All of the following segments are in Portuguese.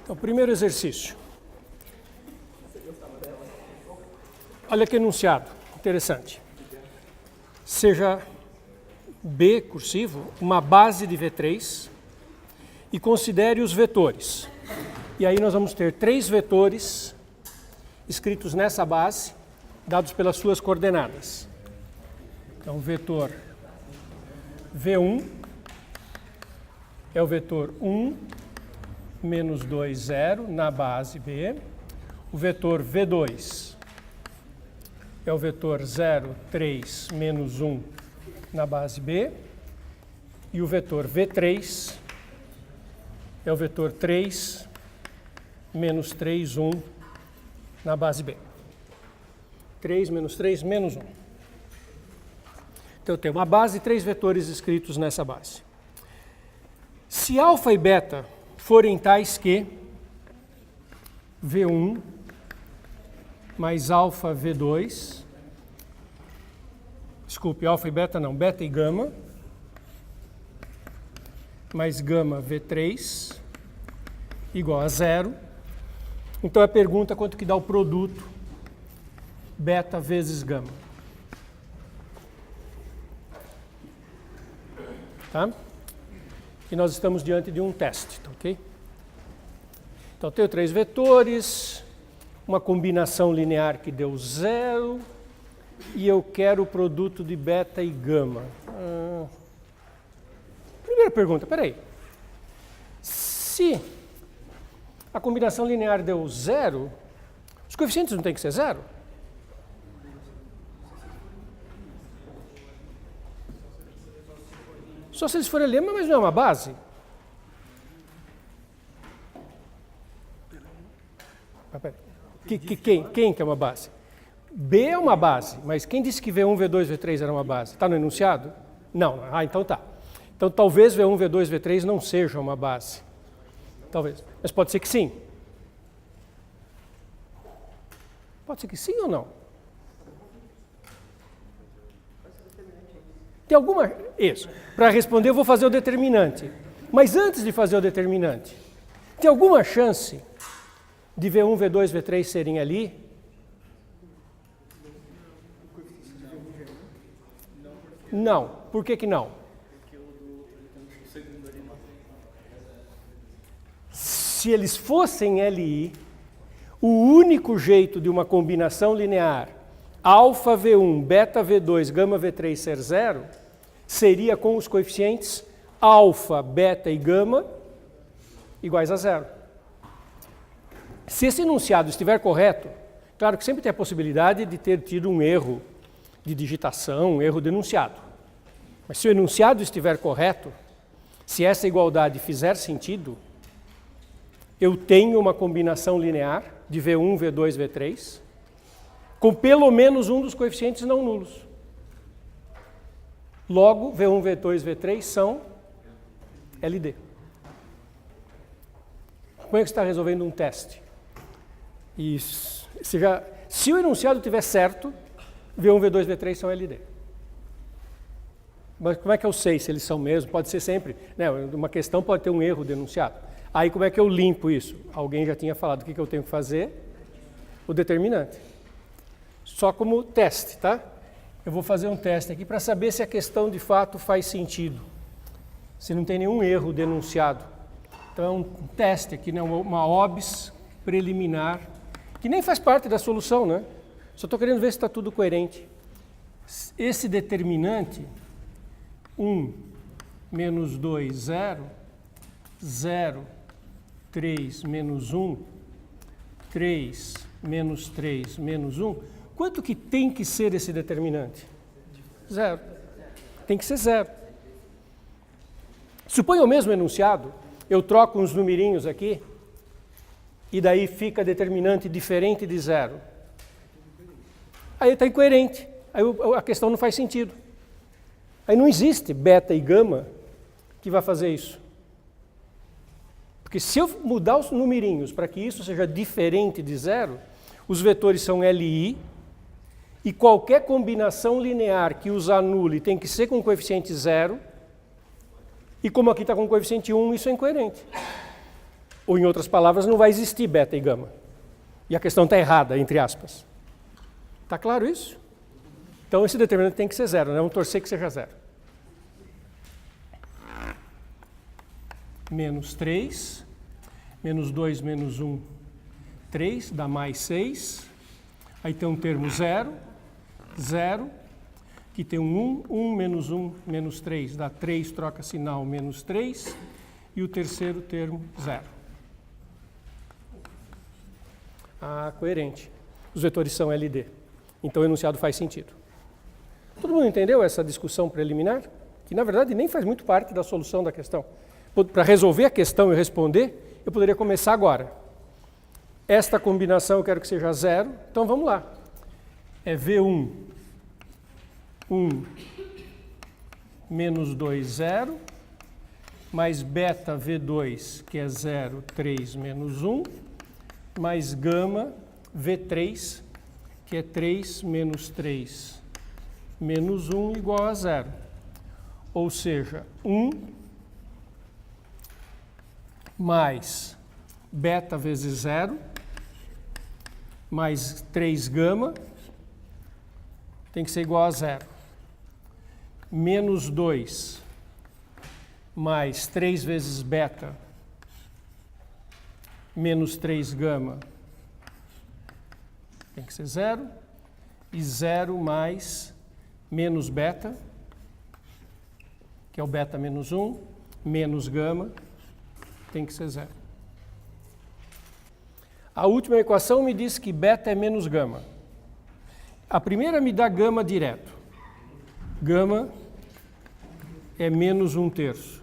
Então, primeiro exercício. Olha que enunciado, interessante. Seja B, cursivo, uma base de V3 e considere os vetores. E aí nós vamos ter 3 vetores escritos nessa base, dados pelas suas coordenadas. Então, o vetor V1 é o vetor 1, menos 2, 0, na base B. O vetor V2 é o vetor 0, 3, menos 1, na base B. E o vetor V3 é o vetor 3, menos 3, 1, na base B. 3, menos 3, menos 1. Então, eu tenho uma base e 3 vetores escritos nessa base. Se alfa e beta forem tais que V1 mais alfa V2, desculpe, alfa e beta não, beta e gama, mais gama V3, igual a 0. Então a pergunta é quanto que dá o produto beta vezes gama. Tá? E nós estamos diante de um teste, tá, ok? Então, eu tenho 3 vetores, uma combinação linear que deu 0, e eu quero o produto de beta e gama. Primeira pergunta, peraí. Se a combinação linear deu 0, os coeficientes não têm que ser 0? Só se eles forem lema, mas não é uma base. Quem que é uma base? B é uma base, mas quem disse que V1, V2, V3 era uma base? Está no enunciado? Não. Ah, então tá. Então talvez V1, V2, V3 não seja uma base. Talvez. Mas pode ser que sim. Pode ser que sim ou não? Tem alguma... Isso. Para responder eu vou fazer o determinante. Mas antes de fazer o determinante, tem alguma chance de V1, V2, V3 serem ali? Não. Por que que não? Se eles fossem LI, o único jeito de uma combinação linear alfa V1, beta V2, gama V3 ser 0, seria com os coeficientes alfa, beta e gama iguais a 0. Se esse enunciado estiver correto, claro que sempre tem a possibilidade de ter tido um erro de digitação, um erro de enunciado. Mas se o enunciado estiver correto, se essa igualdade fizer sentido, eu tenho uma combinação linear de V1, V2, V3, com pelo menos um dos coeficientes não nulos. Logo, V1, V2, V3 são LD. Como é que você está resolvendo um teste? Isso. Se o enunciado estiver certo, V1, V2, V3 são LD. Mas como é que eu sei se eles são mesmo? Pode ser sempre, né? Uma questão pode ter um erro de enunciado. Aí como é que eu limpo isso? Alguém já tinha falado o que eu tenho que fazer? O determinante. Só como teste, tá? Eu vou fazer um teste aqui para saber se a questão de fato faz sentido. Se não tem nenhum erro de enunciado. Então é um teste aqui, né? Uma OBS preliminar, que nem faz parte da solução, né? Só estou querendo ver se está tudo coerente. Esse determinante, 1, menos 2, 0, 0, 3, menos 1, 3, menos 3, menos 1, quanto que tem que ser esse determinante? 0. Tem que ser 0. Suponha o mesmo enunciado, eu troco uns numerinhos aqui, e daí fica determinante diferente de 0. Aí está incoerente, aí a questão não faz sentido. Aí não existe beta e gama que vai fazer isso. Porque se eu mudar os numerinhos para que isso seja diferente de 0, os vetores são LI, e qualquer combinação linear que os anule tem que ser com coeficiente 0, e como aqui está com coeficiente 1, isso é incoerente. Ou, em outras palavras, não vai existir beta e gama. E a questão está errada, entre aspas. Está claro isso? Então, esse determinante tem que ser zero, né? Vamos torcer que seja zero. Menos 3, menos 2, menos 1, 3, dá mais 6. Aí tem um termo 0, 0. Aqui tem um 1, menos 1, menos 3, dá 3, troca sinal, menos 3. E o terceiro termo, 0. Ah, coerente. Os vetores são LD. Então o enunciado faz sentido. Todo mundo entendeu essa discussão preliminar? Que na verdade nem faz muito parte da solução da questão. Para resolver a questão e responder, eu poderia começar agora. Esta combinação eu quero que seja 0, então vamos lá. É V1, 1, menos 2, 0, mais beta V2, que é 0, 3, menos 1, mais gama V3, que é 3 menos 3 menos 1 igual a 0. Ou seja, 1 mais beta vezes 0, mais 3 gama, tem que ser igual a 0. Menos 2 mais 3 vezes beta, menos 3 gama, tem que ser 0. E 0 mais menos beta, que é o beta menos 1, menos gama, tem que ser 0. A última equação me diz que beta é menos gama. A primeira me dá gama direto. Gama é menos 1/3.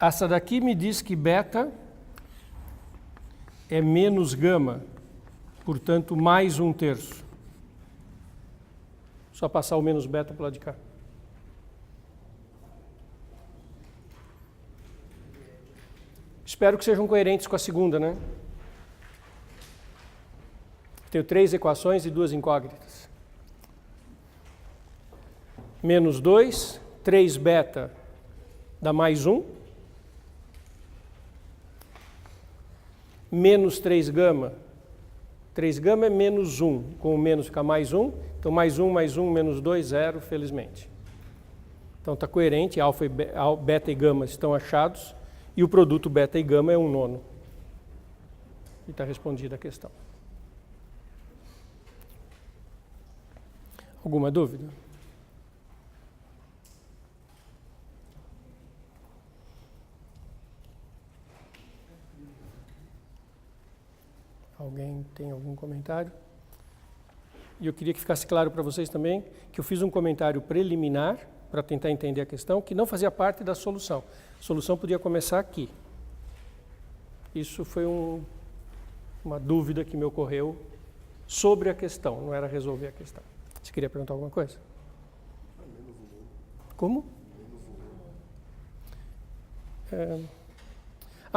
Essa daqui me diz que beta é menos gama, portanto, mais 1/3. Só passar o menos beta para o lado de cá. Espero que sejam coerentes com a segunda, né? Tenho 3 equações e 2 incógnitas. Menos 2, 3 beta dá mais 1. Menos 3 gama. 3 gama é menos 1. Com o menos fica mais 1. Então, mais 1, menos 2, 0, felizmente. Então, está coerente. Beta e gama estão achados. E o produto beta e gama é 1/9. E está respondida a questão. Alguma dúvida? Alguém tem algum comentário? E eu queria que ficasse claro para vocês também que eu fiz um comentário preliminar para tentar entender a questão, que não fazia parte da solução. A solução podia começar aqui. Isso foi uma dúvida que me ocorreu sobre a questão, não era resolver a questão. Você queria perguntar alguma coisa? Como?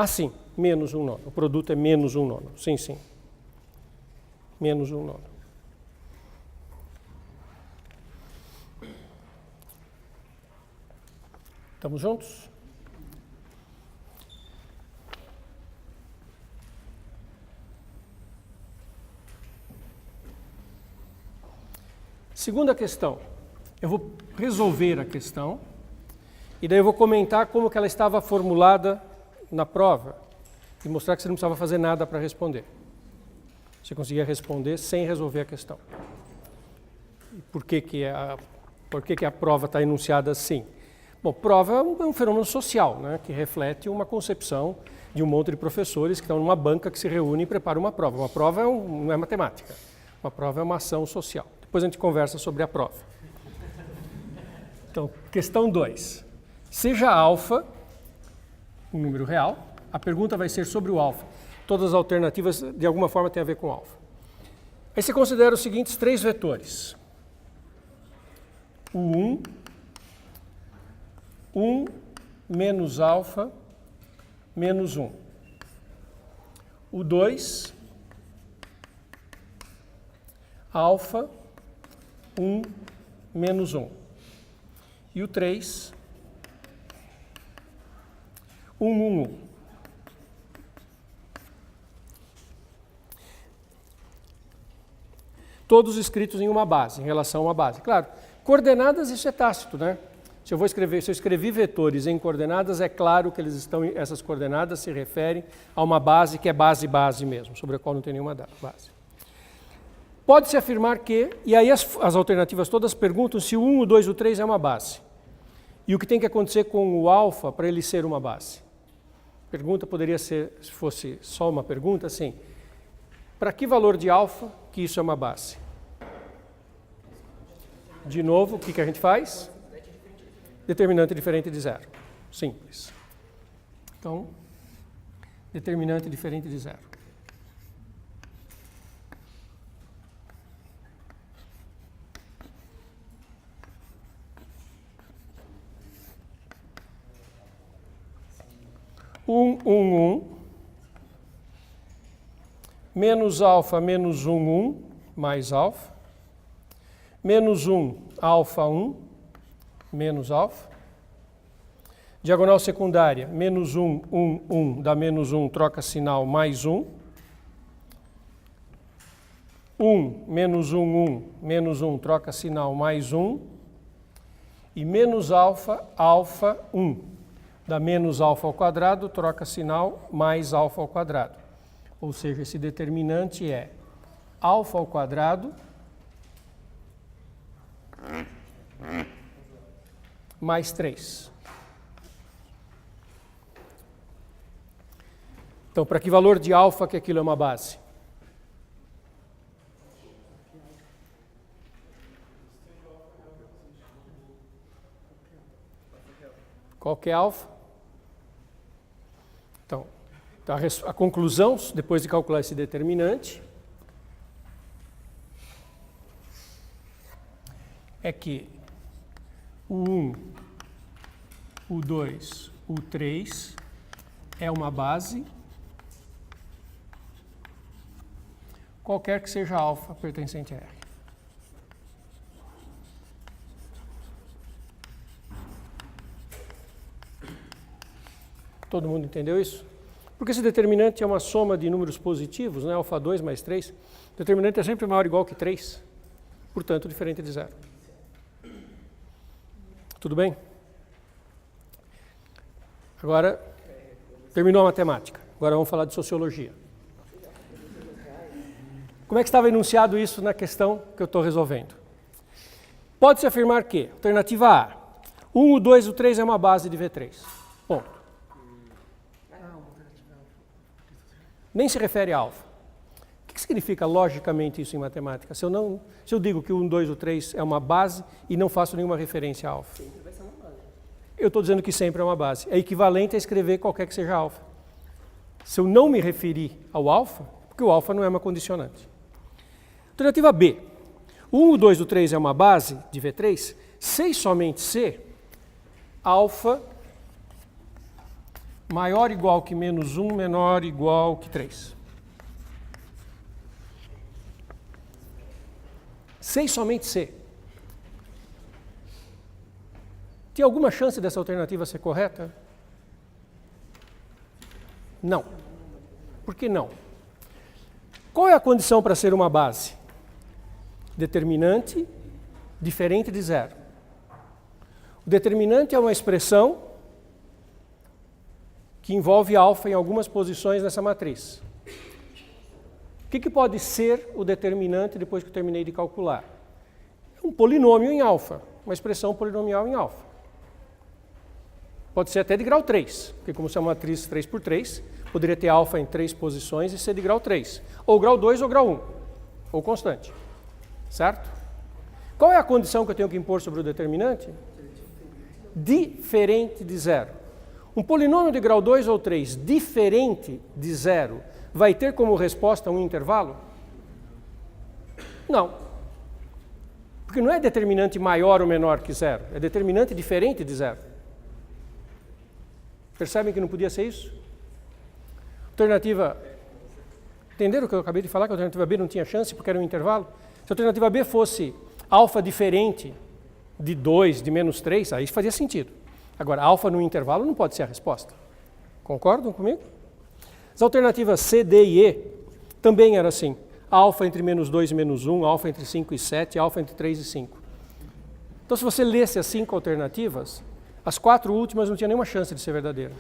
Sim, menos 1/9. O produto é menos 1/9. Sim, sim. Menos 1/9. Estamos juntos? Segunda questão. Eu vou resolver a questão e daí eu vou comentar como que ela estava formulada na prova e mostrar que você não precisava fazer nada para responder. Você conseguia responder sem resolver a questão. E por que a prova está enunciada assim? Bom, prova é um fenômeno social, né, que reflete uma concepção de um monte de professores que estão numa banca que se reúnem e preparam uma prova. Uma prova não é matemática, uma prova é uma ação social. Depois a gente conversa sobre a prova. Então, questão 2. Seja alfa um número real, a pergunta vai ser sobre o alfa. Todas as alternativas, de alguma forma, têm a ver com alfa. Aí você considera os seguintes 3 vetores. O 1 menos alfa menos 1. O 2, alfa 1 menos 1. E o 3, 1, 1, 1. Todos escritos em uma base, em relação a uma base. Claro, coordenadas, isso é tácito, né? Se eu escrevi vetores em coordenadas, é claro que essas coordenadas se referem a uma base que é base mesmo, sobre a qual não tem nenhuma base. Pode-se afirmar que, e aí as alternativas todas perguntam se o 1, o 2 e o 3 é uma base. E o que tem que acontecer com o alfa para ele ser uma base? Pergunta poderia ser, se fosse só uma pergunta, assim, para que valor de alfa que isso é uma base? De novo, o que a gente faz? Determinante diferente de zero. Simples. Então, determinante diferente de zero. Menos alfa menos 1 mais alfa. Menos 1, alfa 1, menos alfa. Diagonal secundária, menos 1, 1, 1, dá menos 1, troca sinal, mais 1. 1, menos 1, 1, menos 1, troca sinal, mais 1. E menos alfa, alfa 1, dá menos alfa ao quadrado, troca sinal, mais alfa ao quadrado. Ou seja, esse determinante é alfa ao quadrado mais 3. Então, para que valor de alfa que aquilo é uma base? Qual que é alfa? Então, a conclusão, depois de calcular esse determinante, é que o 1, o 2, o 3 é uma base, qualquer que seja alfa pertencente a R. Todo mundo entendeu isso? Porque esse determinante é uma soma de números positivos, né? Alfa 2 mais 3. O determinante é sempre maior ou igual que 3, portanto, diferente de zero. Tudo bem? Agora, terminou a matemática. Agora vamos falar de sociologia. Como é que estava enunciado isso na questão que eu estou resolvendo? Pode-se afirmar que, alternativa A, 1, o 2 e o 3 é uma base de V3. Ponto. Nem se refere a alfa. O que significa logicamente isso em matemática? Se eu digo que o 1, 2 ou 3 é uma base e não faço nenhuma referência a alfa. Sempre vai ser uma base. Eu estou dizendo que sempre é uma base. É equivalente a escrever qualquer que seja alfa. Se eu não me referir ao alfa, porque o alfa não é uma condicionante. Alternativa B. O 1, o 2 e o 3 é uma base de V3, se e somente se alfa maior ou igual que menos 1, menor ou igual que 3. Se e somente se. Tem alguma chance dessa alternativa ser correta? Não. Por que não? Qual é a condição para ser uma base? Determinante diferente de zero. O determinante é uma expressão que envolve alfa em algumas posições nessa matriz. O que pode ser o determinante depois que eu terminei de calcular? Um polinômio em alfa, uma expressão polinomial em alfa. Pode ser até de grau 3, porque como se é uma matriz 3 por 3, poderia ter alfa em 3 posições e ser de grau 3. Ou grau 2 ou grau 1, ou constante. Certo? Qual é a condição que eu tenho que impor sobre o determinante? Diferente de zero. Um polinômio de grau 2 ou 3 diferente de zero vai ter como resposta um intervalo? Não. Porque não é determinante maior ou menor que zero, é determinante diferente de zero. Percebem que não podia ser isso? Alternativa... Entenderam o que eu acabei de falar, que a alternativa B não tinha chance porque era um intervalo? Se a alternativa B fosse alfa diferente de 2, de menos 3, aí fazia sentido. Agora, alfa no intervalo não pode ser a resposta. Concordam comigo? As alternativas C, D e E também eram assim. Alfa entre menos 2 e menos 1, alfa entre 5 e 7, alfa entre 3 e 5. Então, se você lesse as 5 alternativas, as 4 últimas não tinham nenhuma chance de ser verdadeiras.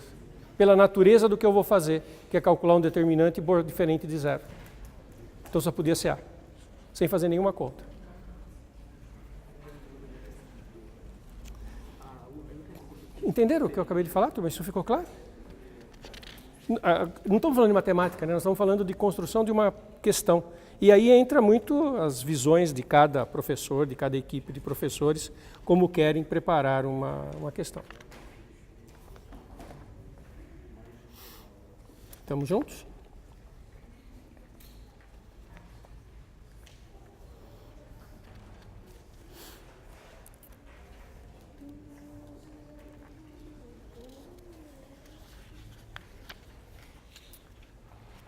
Pela natureza do que eu vou fazer, que é calcular um determinante diferente de zero. Então, só podia ser A, sem fazer nenhuma conta. Entenderam o que eu acabei de falar, turma? Isso ficou claro? Não estamos falando de matemática, né? Nós estamos falando de construção de uma questão. E aí entra muito as visões de cada professor, de cada equipe de professores, como querem preparar uma questão. Estamos juntos?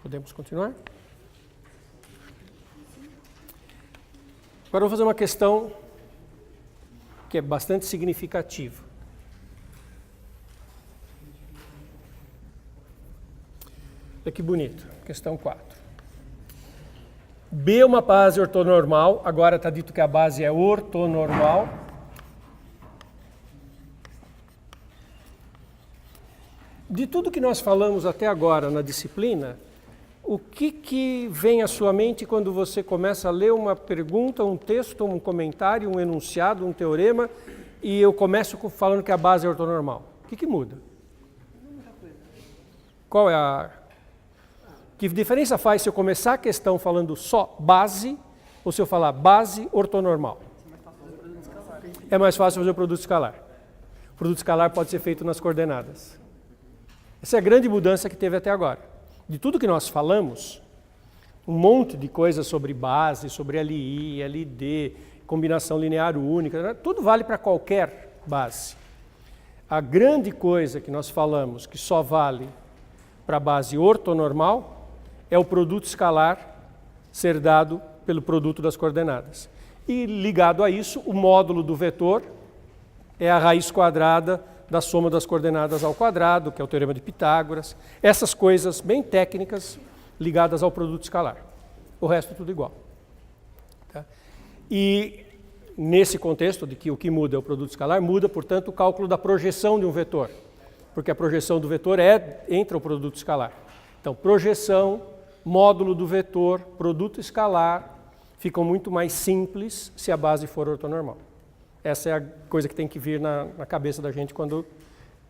Podemos continuar? Agora eu vou fazer uma questão que é bastante significativa. Olha que bonito, questão 4. B é uma base ortonormal, agora está dito que a base é ortonormal. De tudo que nós falamos até agora na disciplina, o que vem à sua mente quando você começa a ler uma pergunta, um texto, um comentário, um enunciado, um teorema, e eu começo falando que a base é ortonormal? O que muda? Qual é a... Que diferença faz se eu começar a questão falando só base, ou se eu falar base ortonormal? É mais fácil fazer o produto escalar. O produto escalar pode ser feito nas coordenadas. Essa é a grande mudança que teve até agora. De tudo que nós falamos, um monte de coisas sobre base, sobre LI, LD, combinação linear única, tudo vale para qualquer base. A grande coisa que nós falamos que só vale para a base ortonormal é o produto escalar ser dado pelo produto das coordenadas. E ligado a isso, o módulo do vetor é a raiz quadrada da soma das coordenadas ao quadrado, que é o teorema de Pitágoras. Essas coisas bem técnicas ligadas ao produto escalar. O resto é tudo igual. Tá? E nesse contexto de que o que muda é o produto escalar, muda, portanto, o cálculo da projeção de um vetor. Porque a projeção do vetor entra o produto escalar. Então, projeção, módulo do vetor, produto escalar, ficam muito mais simples se a base for ortonormal. Essa é a coisa que tem que vir na cabeça da gente quando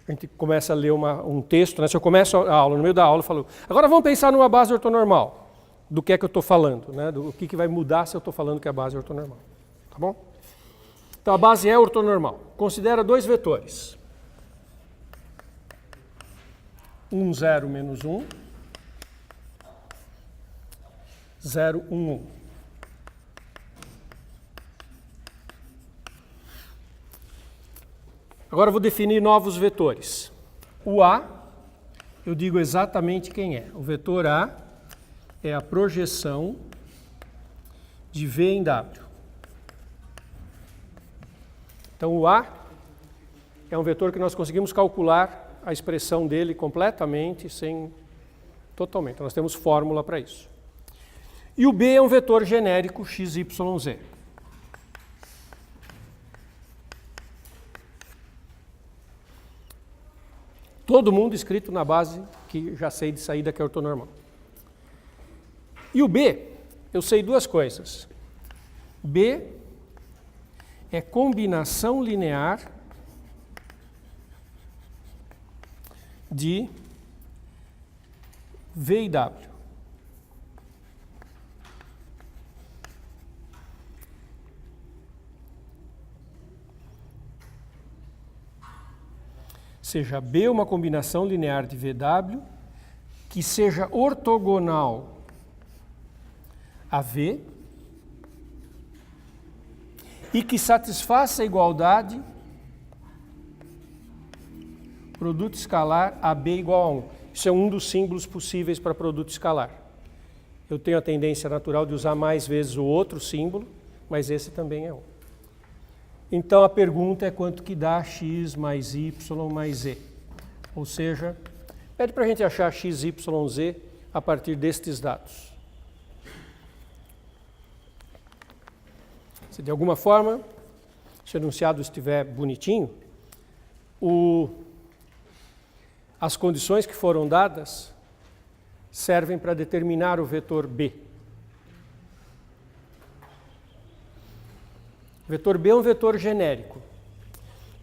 a gente começa a ler um texto. Né? Se eu começo a aula, no meio da aula, eu falo, agora vamos pensar numa base ortonormal. Do que é que eu estou falando, né? Do que vai mudar se eu estou falando que a base é ortonormal. Tá bom? Então, a base é ortonormal. Considera dois vetores. 1, 0, menos 1. 0, 1, 1. Agora eu vou definir novos vetores. O A, eu digo exatamente quem é. O vetor A é a projeção de V em W. Então o A é um vetor que nós conseguimos calcular a expressão dele completamente, totalmente. Nós temos fórmula para isso. E o B é um vetor genérico x, y, z. Todo mundo escrito na base que já sei de saída que é ortonormal. E o B, eu sei duas coisas. B é combinação linear de V e W. Seja B uma combinação linear de VW que seja ortogonal a V e que satisfaça a igualdade produto escalar AB igual a 1. Isso é um dos símbolos possíveis para produto escalar. Eu tenho a tendência natural de usar mais vezes o outro símbolo, mas esse também é um. Então a pergunta é quanto que dá x mais y mais z. Ou seja, Pede para a gente achar x, y, z a partir destes dados. Se de alguma forma, se o enunciado estiver bonitinho, as condições que foram dadas servem para determinar o vetor B. O vetor B é um vetor genérico.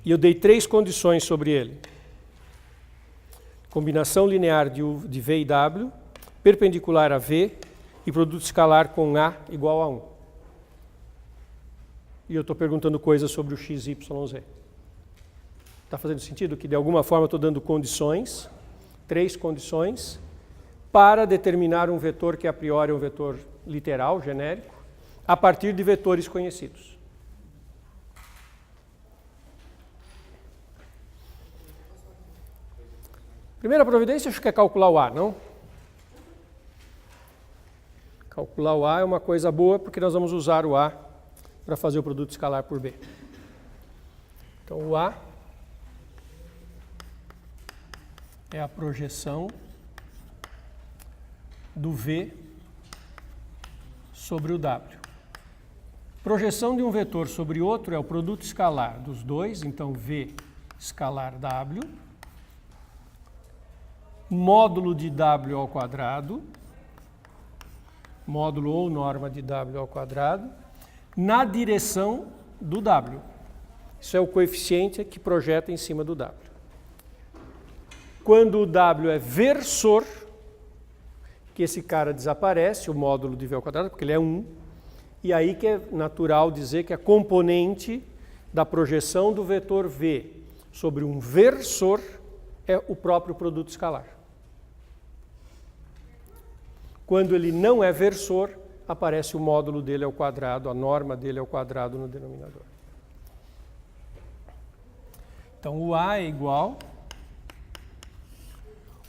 E eu dei 3 condições sobre ele. Combinação linear de V e W, perpendicular a V e produto escalar com A igual a 1. E eu estou perguntando coisas sobre o x, y, z. Está fazendo sentido que de alguma forma eu estou dando condições, 3 condições, para determinar um vetor que a priori é um vetor literal, genérico, a partir de vetores conhecidos. Primeira providência, acho que é calcular o A, não? Calcular o A é uma coisa boa, porque nós vamos usar o A para fazer o produto escalar por B. Então, o A é a projeção do V sobre o W. Projeção de um vetor sobre outro é o produto escalar dos dois, então V escalar W, módulo de W ao quadrado, módulo ou norma de W ao quadrado, na direção do W. Isso é o coeficiente que projeta em cima do W. Quando o W é versor, que esse cara desaparece, o módulo de V ao quadrado, porque ele é 1, e aí que é natural dizer que a componente da projeção do vetor V sobre um versor é o próprio produto escalar. Quando ele não é versor, aparece o módulo dele ao quadrado, a norma dele ao quadrado no denominador. Então, o A é igual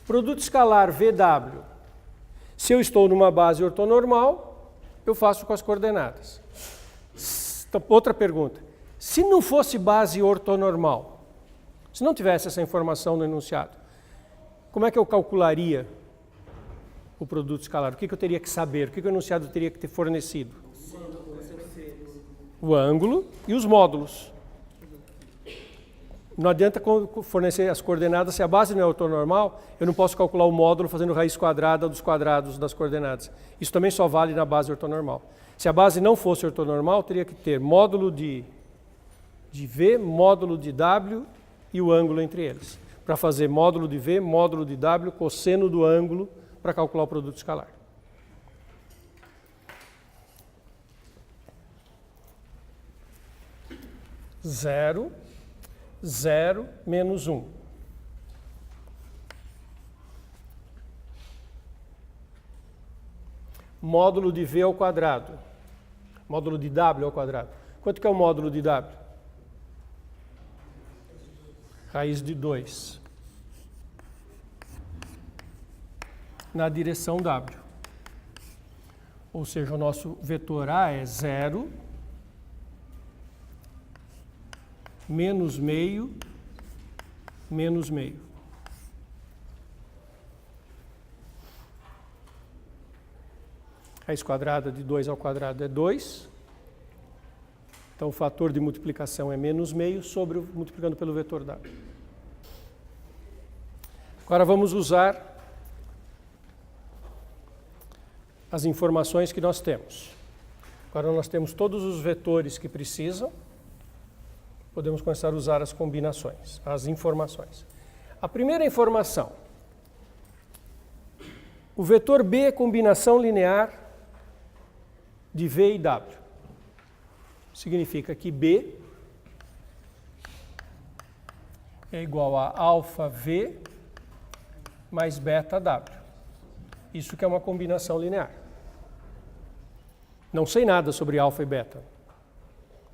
produto escalar VW. Se eu estou numa base ortonormal, eu faço com as coordenadas. Outra pergunta. Se não fosse base ortonormal, se não tivesse essa informação no enunciado, como é que eu calcularia o produto escalar? O que eu teria que saber? O que o enunciado teria que ter fornecido? O ângulo e os módulos. Não adianta fornecer as coordenadas, se a base não é ortonormal, eu não posso calcular o módulo fazendo raiz quadrada dos quadrados das coordenadas. Isso também só vale na base ortonormal. Se a base não fosse ortonormal, teria que ter módulo de V, módulo de W e o ângulo entre eles. Para fazer módulo de V, módulo de W, cosseno do ângulo, para calcular o produto escalar. Zero, zero, menos 1. Módulo de V ao quadrado. Módulo de W ao quadrado. Quanto que é o módulo de W? Raiz de 2. Na direção W. Ou seja, o nosso vetor A é 0, menos meio, menos meio. Raiz quadrada de 2 ao quadrado é 2. Então, o fator de multiplicação é menos meio sobre multiplicando pelo vetor W. Agora vamos usar as informações que nós temos. Agora nós temos todos os vetores que precisam. Podemos começar a usar as combinações, as informações. A primeira informação. O vetor B é combinação linear de V e W. Significa que B é igual a alfa V mais beta W. Isso que é uma combinação linear. Não sei nada sobre alfa e beta.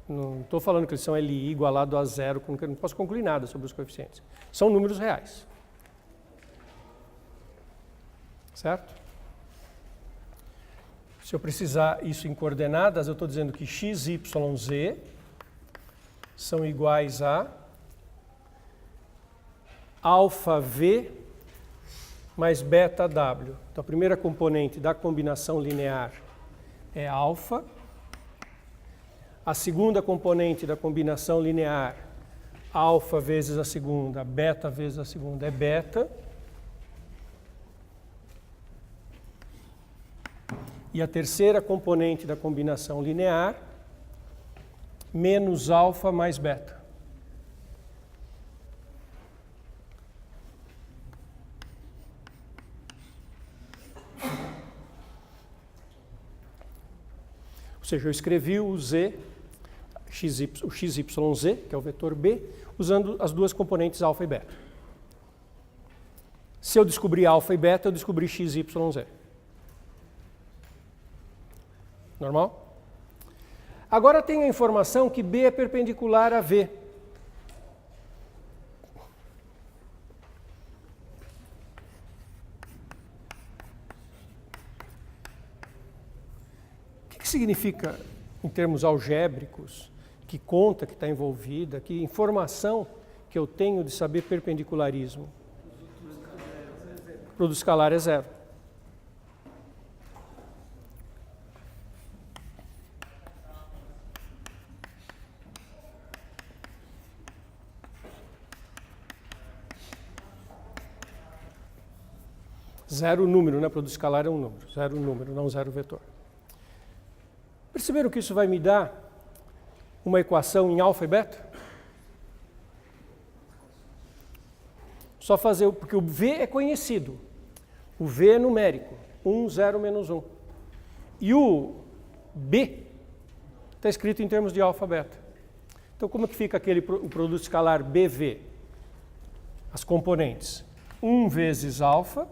Não estou falando que eles são LI igualado a 0, não posso concluir nada sobre os coeficientes. São números reais. Certo? Se eu precisar isso em coordenadas, eu estou dizendo que x, y, z são iguais a alfa v mais beta W. Então, a primeira componente da combinação linear é alfa. A segunda componente da combinação linear, alfa vezes a segunda, beta vezes a segunda, é beta. E a terceira componente da combinação linear, menos alfa mais beta. Ou seja, eu escrevi o z, o xyz, que é o vetor B, usando as duas componentes alfa e beta. Se eu descobrir alfa e beta, eu descobri xyz. Normal? Agora tenho a informação que B é perpendicular a V. O que significa, em termos algébricos, que conta que está envolvida, que informação que eu tenho de saber perpendicularismo? O produto escalar é zero. Zero número, né? Produto escalar é um número. Zero número, não zero vetor. Perceberam que isso vai me dar uma equação em alfa e beta? Só fazer, porque o V é conhecido. O V é numérico. 1, 0, menos 1. E o B está escrito em termos de alfa e beta. Então, como é que fica o produto escalar BV? As componentes. 1 vezes alfa,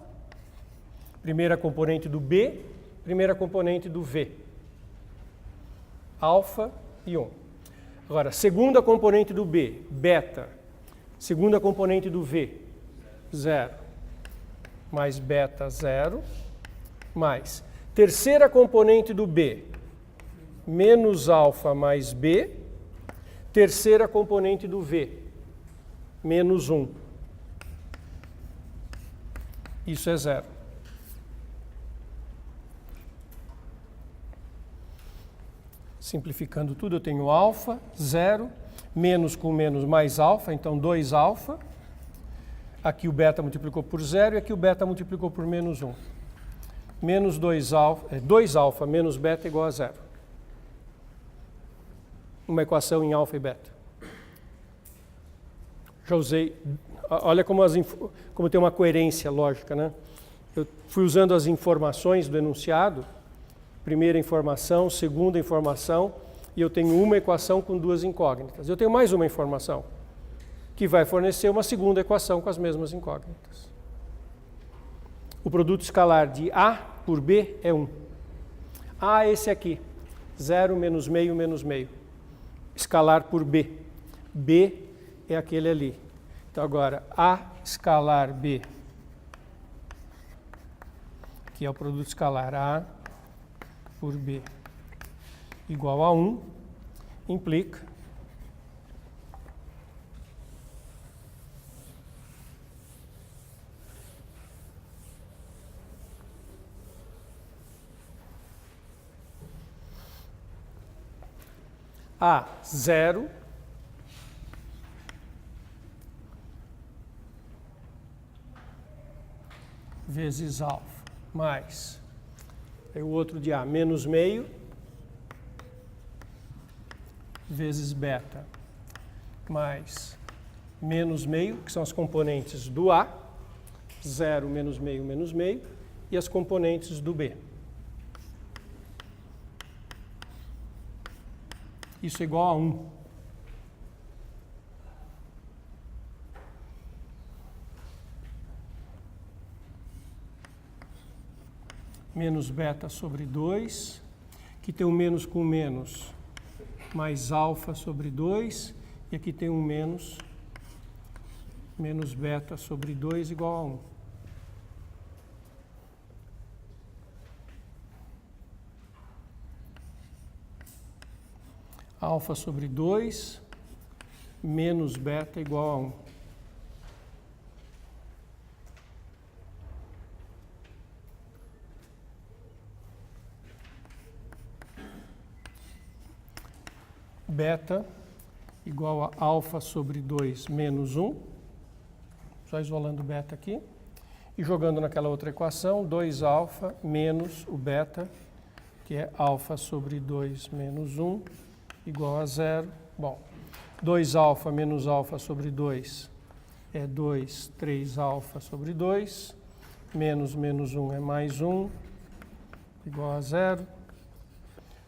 primeira componente do B, primeira componente do V. Alfa e 1. Agora, segunda componente do B, beta. Segunda componente do V, 0. Mais beta, 0. Mais terceira componente do B, menos alfa mais B. Terceira componente do V, menos 1. Isso é 0. Simplificando tudo, eu tenho alfa, 0, menos com menos mais alfa, então 2 alfa. Aqui o beta multiplicou por 0 e aqui o beta multiplicou por menos 1. Menos 2 alfa, 2 alfa menos beta igual a 0. Uma equação em alfa e beta. Já usei, olha como tem uma coerência lógica, né? Eu fui usando as informações do enunciado, primeira informação, segunda informação, e eu tenho uma equação com duas incógnitas. Eu tenho mais uma informação, que vai fornecer uma segunda equação com as mesmas incógnitas. O produto escalar de A por B é 1. A é esse aqui, 0 menos meio menos meio. Escalar por B. B é aquele ali. Então agora, A escalar B, que é o produto escalar A por B igual a 1, implica A 0 vezes alfa mais o outro de A menos meio vezes beta mais menos meio, que são as componentes do A, 0 menos meio, e as componentes do B. Isso é igual a 1. Menos beta sobre 2, aqui tem um menos com menos, mais alfa sobre 2, e aqui tem um menos beta sobre 2 igual a 1. Alfa sobre 2, menos beta igual a 1. beta igual a alfa sobre 2 menos 1, só isolando o beta aqui, e jogando naquela outra equação, 2 alfa menos o beta, que é alfa sobre 2 menos 1, igual a 0. Bom, 2 alfa menos alfa sobre 2 é 2, 3 alfa sobre 2, menos 1 é mais 1, igual a 0.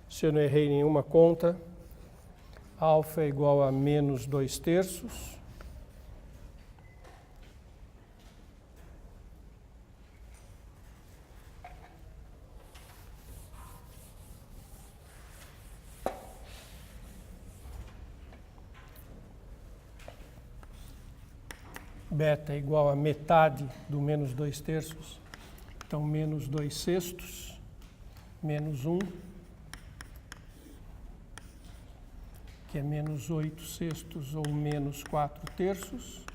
Se eu não errei nenhuma conta, alfa é igual a menos 2/3. Beta é igual a metade do menos 2/3. Então, menos 2/6, menos 1, que é menos 8/6 ou menos 4/3.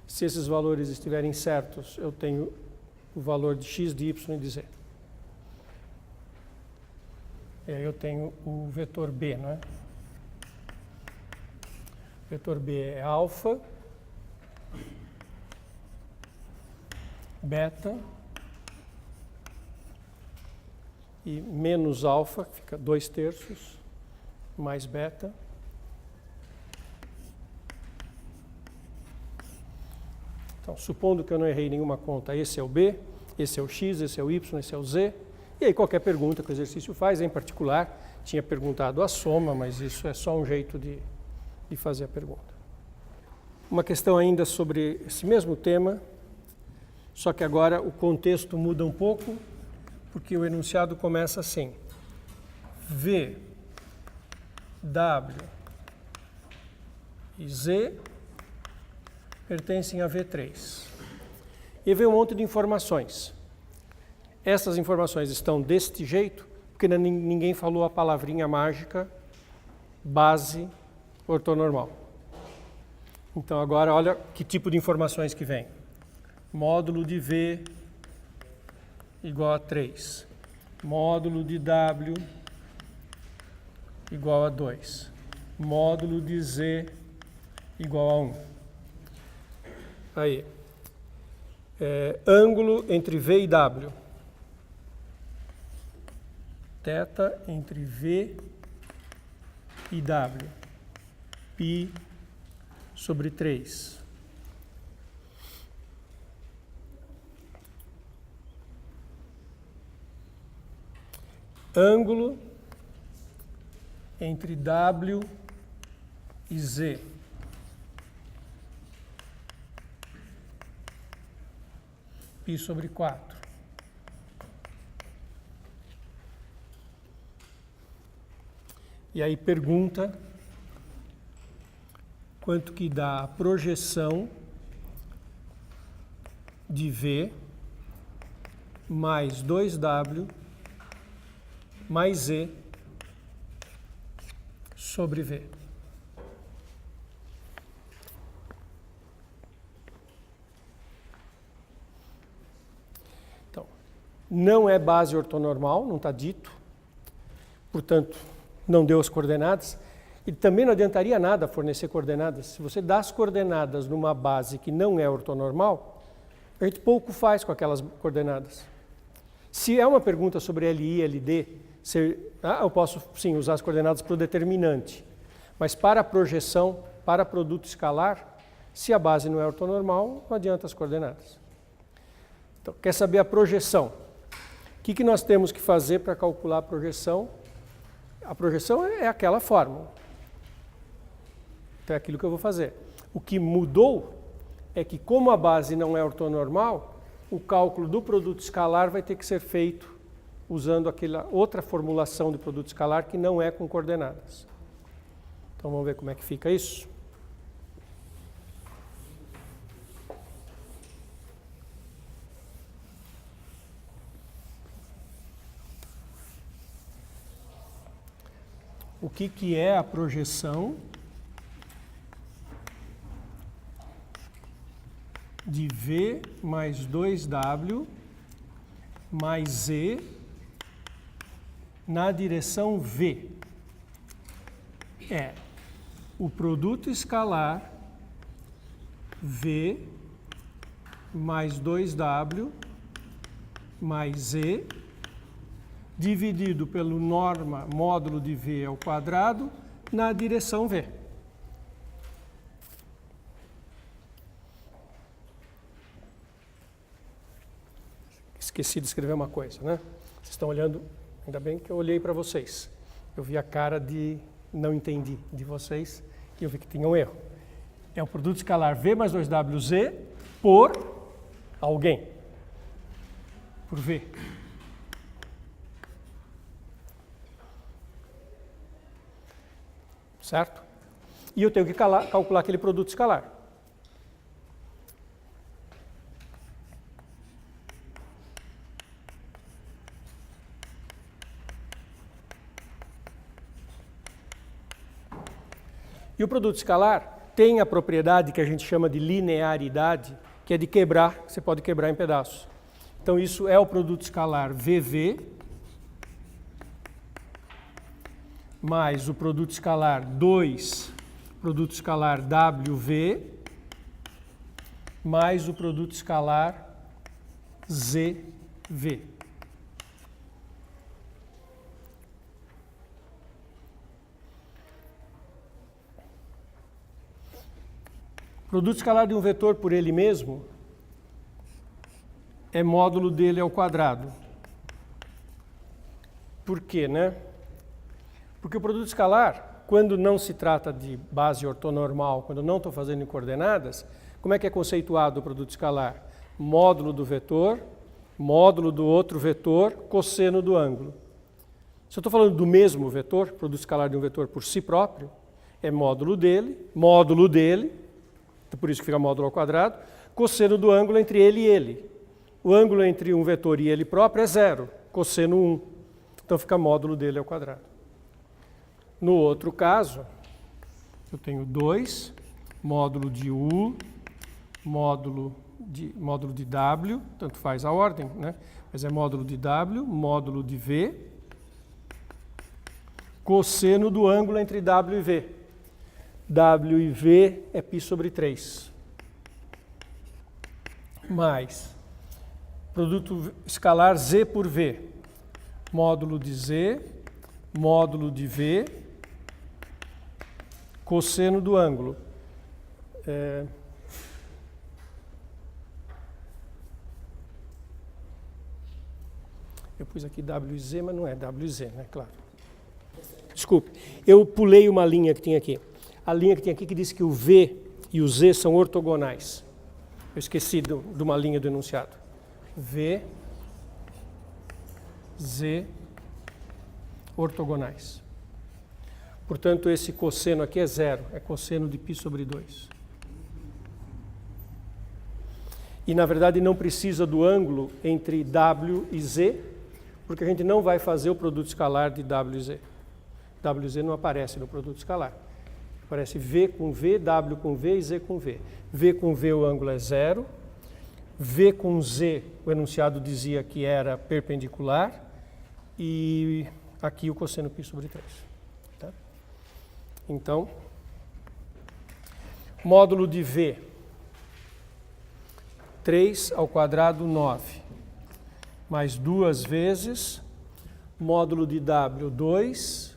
Se esses valores estiverem certos, eu tenho o valor de x, de y e de z. E aí eu tenho o vetor B, não é? O vetor B é alfa, beta e menos alfa, fica 2/3, mais beta. Então, supondo que eu não errei nenhuma conta, esse é o B, esse é o X, esse é o Y, esse é o Z. E aí qualquer pergunta que o exercício faz, em particular, tinha perguntado a soma, mas isso é só um jeito de fazer a pergunta. Uma questão ainda sobre esse mesmo tema, só que agora o contexto muda um pouco, porque o enunciado começa assim: V, W e Z pertencem a V3. E vem um monte de informações. Essas informações estão deste jeito, porque ninguém falou a palavrinha mágica base ortonormal. Então agora olha que tipo de informações que vem. Módulo de V igual a 3. Módulo de W igual a 2. Módulo de Z igual a 1. Aí. Ângulo entre V e W. Θ entre V e W. Π sobre 3. Ângulo entre W e Z. Π sobre 4. E aí pergunta quanto que dá a projeção de V mais 2W mais Z sobre V. Então, não é base ortonormal, não está dito, portanto, não deu as coordenadas. E também não adiantaria nada fornecer coordenadas. Se você dá as coordenadas numa base que não é ortonormal, a gente pouco faz com aquelas coordenadas. Se é uma pergunta sobre LI, LD, eu posso sim usar as coordenadas para o determinante. Mas para a projeção, para produto escalar, se a base não é ortonormal, não adianta as coordenadas. Então, quer saber a projeção? O que nós temos que fazer para calcular a projeção? A projeção é aquela fórmula. Então é aquilo que eu vou fazer. O que mudou é que, como a base não é ortonormal, o cálculo do produto escalar vai ter que ser feito usando aquela outra formulação de produto escalar que não é com coordenadas. Então vamos ver como é que fica isso. O que é a projeção de V mais 2W mais Z na direção V? é o produto escalar V mais 2W mais E dividido pelo norma módulo de V ao quadrado na direção V. Esqueci de escrever uma coisa, né? Vocês estão olhando, ainda bem que eu olhei para vocês. Eu vi a cara de não entendi de vocês e eu vi que tinha um erro. É o produto escalar V mais 2WZ por alguém. Por V. Certo? E eu tenho que calcular aquele produto escalar. E o produto escalar tem a propriedade que a gente chama de linearidade, que é de quebrar, você pode quebrar em pedaços. Então isso é o produto escalar VV mais o produto escalar 2, produto escalar WV, mais o produto escalar ZV. O produto escalar de um vetor por ele mesmo é módulo dele ao quadrado. Por quê, né? Porque o produto escalar, quando não se trata de base ortonormal, quando não estou fazendo em coordenadas, como é que é conceituado o produto escalar? Módulo do vetor, módulo do outro vetor, cosseno do ângulo. Se eu estou falando do mesmo vetor, produto escalar de um vetor por si próprio, é módulo dele, por isso que fica módulo ao quadrado, cosseno do ângulo entre ele e ele. O ângulo entre um vetor e ele próprio é 0, cosseno 1. Então fica módulo dele ao quadrado. No outro caso, eu tenho 2, módulo de U, módulo de W, tanto faz a ordem, né? Mas é módulo de W, módulo de V, cosseno do ângulo entre W e V. W e V é π sobre 3. Mais produto escalar Z por V. Módulo de Z, módulo de V, cosseno do ângulo. Eu pus aqui WZ, mas não é WZ, né? Claro. Desculpe, eu pulei uma linha que tinha aqui. A linha que tem aqui que diz que o V e o Z são ortogonais. Eu esqueci de uma linha do enunciado. V, Z, ortogonais. Portanto, esse cosseno aqui é 0, é cosseno de π sobre 2. E, na verdade, não precisa do ângulo entre W e Z, porque a gente não vai fazer o produto escalar de W e Z. WZ não aparece no produto escalar. Aparece V com V, W com V e Z com V. V com V o ângulo é 0. V com Z, o enunciado dizia que era perpendicular. E aqui o cosseno π sobre 3. Tá? Então, módulo de V, 3 ao quadrado, 9. Mais 2 vezes, módulo de W, 2.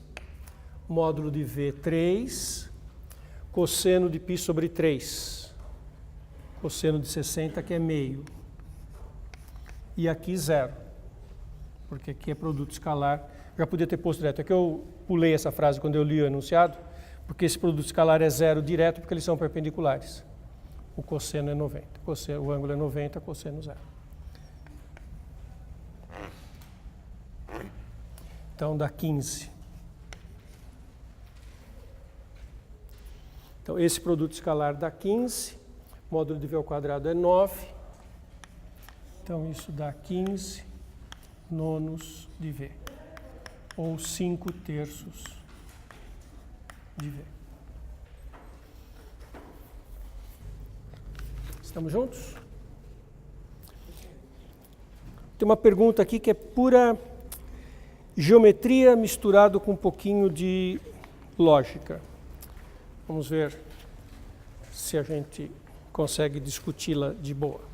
Módulo de V, 3. Cosseno de π sobre 3, cosseno de 60, que é meio. E aqui 0, porque aqui é produto escalar. Já podia ter posto direto. É que eu pulei essa frase quando eu li o enunciado, porque esse produto escalar é 0 direto, porque eles são perpendiculares. O cosseno é 90, o ângulo é 90, cosseno 0. Então dá 15. Então, esse produto escalar dá 15, módulo de V ao quadrado é 9, então isso dá 15 nonos de V, ou 5 terços de V. Estamos juntos? Tem uma pergunta aqui que é pura geometria misturado com um pouquinho de lógica. Vamos ver se a gente consegue discuti-la de boa.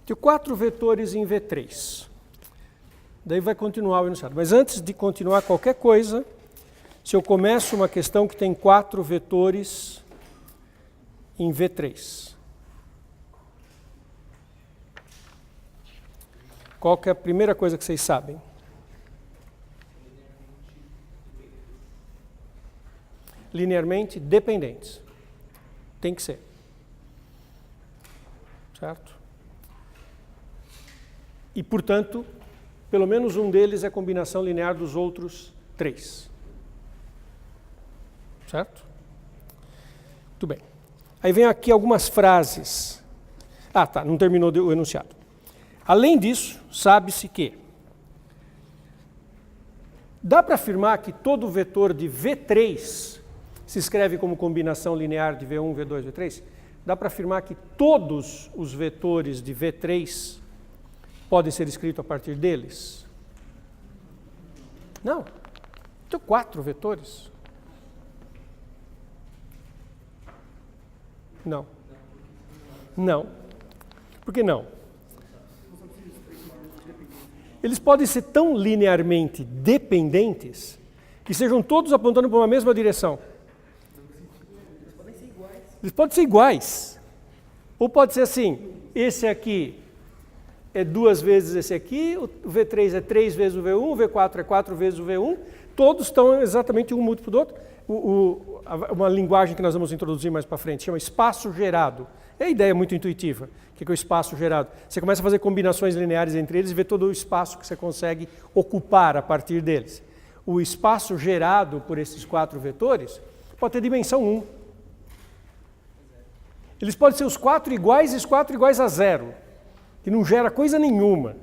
Tenho 4 vetores em V3. Daí vai continuar o enunciado. Mas antes de continuar qualquer coisa, se eu começo uma questão que tem 4 vetores em V3. Qual que é a primeira coisa que vocês sabem? Linearmente dependentes. Tem que ser. Certo? E, portanto, pelo menos um deles é combinação linear dos outros 3. Certo? Muito bem. Aí vem aqui algumas frases. Ah, tá, não terminou o enunciado. Além disso, sabe-se que dá para afirmar que todo vetor de V3 se escreve como combinação linear de V1, V2, V3? Dá para afirmar que todos os vetores de V3 podem ser escritos a partir deles? Não. Tenho 4 vetores. Não. Não. Por que não? Eles podem ser tão linearmente dependentes que sejam todos apontando para uma mesma direção. Eles podem ser iguais. Ou pode ser assim, esse aqui é 2 vezes esse aqui, o V3 é 3 vezes o V1, o V4 é 4 vezes o V1, todos estão exatamente um múltiplo do outro. Uma linguagem que nós vamos introduzir mais para frente chama espaço gerado. É a ideia muito intuitiva. O que é o espaço gerado? Você começa a fazer combinações lineares entre eles e vê todo o espaço que você consegue ocupar a partir deles. O espaço gerado por esses 4 vetores pode ter dimensão 1. Eles podem ser os 4 iguais e os 4 iguais a 0. Que não gera coisa nenhuma.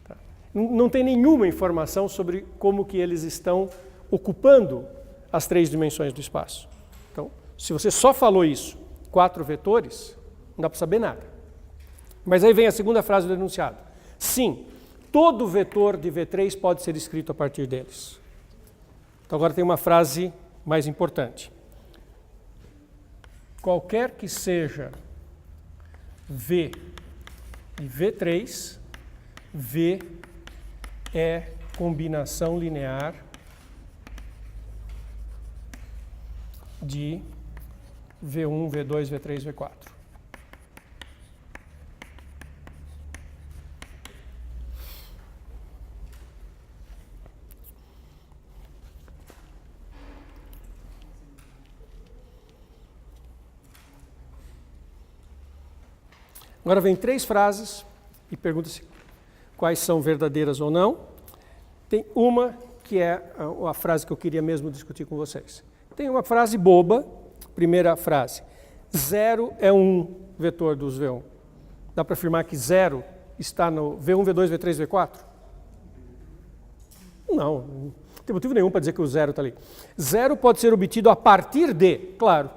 Tá. Não tem nenhuma informação sobre como que eles estão ocupando as 3 dimensões do espaço. Então, se você só falou isso, 4 vetores, não dá para saber nada. Mas aí vem a segunda frase do enunciado. Sim, todo vetor de V3 pode ser escrito a partir deles. Então agora tem uma frase mais importante. Qualquer que seja V e V3, V é combinação linear de V1, V2, V3, V4. Agora vem 3 frases e pergunta-se quais são verdadeiras ou não. Tem uma que é a frase que eu queria mesmo discutir com vocês. Tem uma frase boba, primeira frase. 0 é um vetor dos V1. Dá para afirmar que 0 está no V1, V2, V3, V4? Não, não tem motivo nenhum para dizer que o 0 está ali. 0 pode ser obtido a partir de, claro,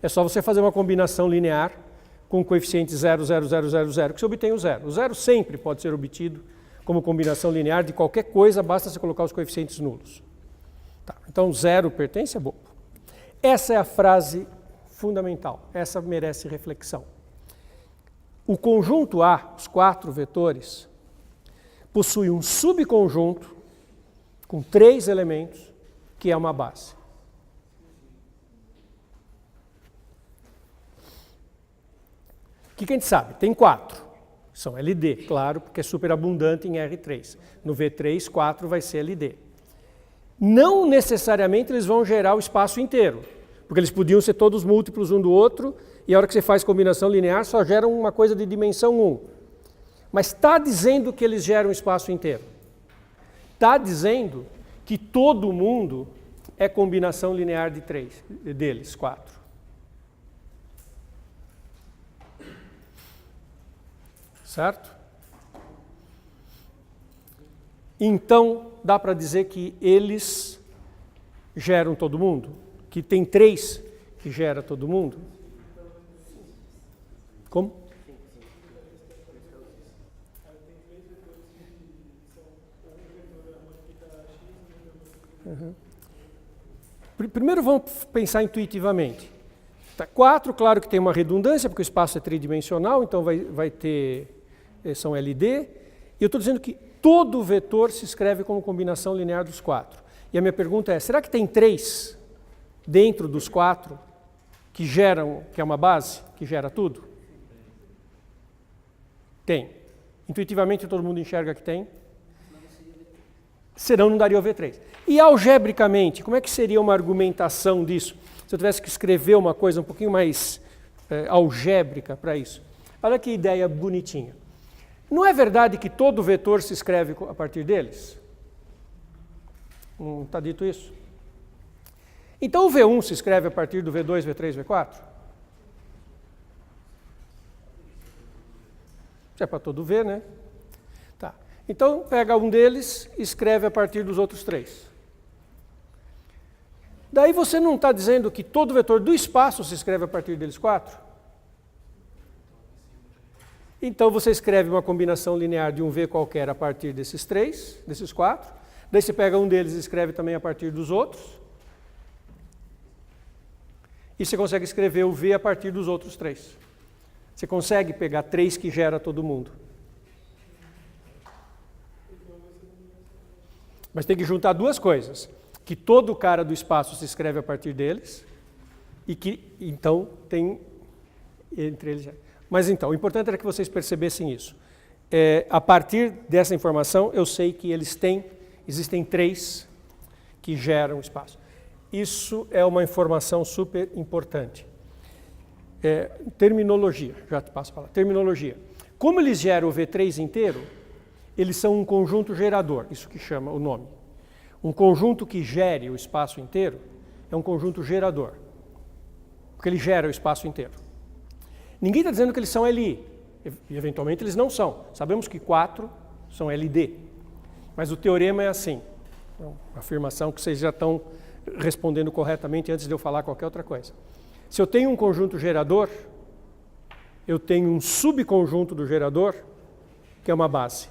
é só você fazer uma combinação linear com o coeficiente 0, 0, 0, 0, 0, que você obtém o 0. O 0 sempre pode ser obtido como combinação linear de qualquer coisa, basta você colocar os coeficientes nulos. Tá, então 0 pertence a bobo. Essa é a frase fundamental, essa merece reflexão. O conjunto A, os 4 vetores, possui um subconjunto com 3 elementos, que é uma base. O que a gente sabe? Tem 4. São LD, claro, porque é superabundante em R3. No V3, 4 vai ser LD. Não necessariamente eles vão gerar o espaço inteiro, porque eles podiam ser todos múltiplos um do outro, e a hora que você faz combinação linear só gera uma coisa de dimensão 1. Mas está dizendo que eles geram o espaço inteiro. Está dizendo que todo mundo é combinação linear de três, deles, 4. Certo? Então, dá para dizer que eles geram todo mundo? Que tem 3 que gera todo mundo? Como? Uhum. Primeiro vamos pensar intuitivamente. 4, claro que tem uma redundância, porque o espaço é tridimensional, então vai ter, são LD. E eu estou dizendo que todo vetor se escreve como combinação linear dos 4. E a minha pergunta é, será que tem 3 dentro dos 4 que geram, que é uma base, que gera tudo? Tem. Intuitivamente todo mundo enxerga que tem? Senão não daria o V3. E algebricamente, como é que seria uma argumentação disso? Se eu tivesse que escrever uma coisa um pouquinho mais algébrica para isso. Olha que ideia bonitinha. Não é verdade que todo vetor se escreve a partir deles? Não está dito isso? Então o V1 se escreve a partir do V2, V3, V4? Isso é para todo V, né? Tá. Então pega um deles e escreve a partir dos outros 3. Daí você não está dizendo que todo vetor do espaço se escreve a partir deles 4? Então você escreve uma combinação linear de um V qualquer a partir desses 3, desses 4. Daí você pega um deles e escreve também a partir dos outros. E você consegue escrever o V a partir dos outros 3. Você consegue pegar 3 que gera todo mundo. Mas tem que juntar duas coisas. Que todo cara do espaço se escreve a partir deles e que, então, tem entre eles... Mas, então, o importante era que vocês percebessem isso. A partir dessa informação, eu sei que existem 3 que geram espaço. Isso é uma informação super importante. Terminologia, já te passo a falar. Terminologia. Como eles geram o V3 inteiro, eles são um conjunto gerador, isso que chama o nome. Um conjunto que gere o espaço inteiro é um conjunto gerador, porque ele gera o espaço inteiro. Ninguém está dizendo que eles são LI, e eventualmente eles não são. Sabemos que 4 são LD, mas o teorema é assim. É uma afirmação que vocês já estão respondendo corretamente antes de eu falar qualquer outra coisa. Se eu tenho um conjunto gerador, eu tenho um subconjunto do gerador, que é uma base.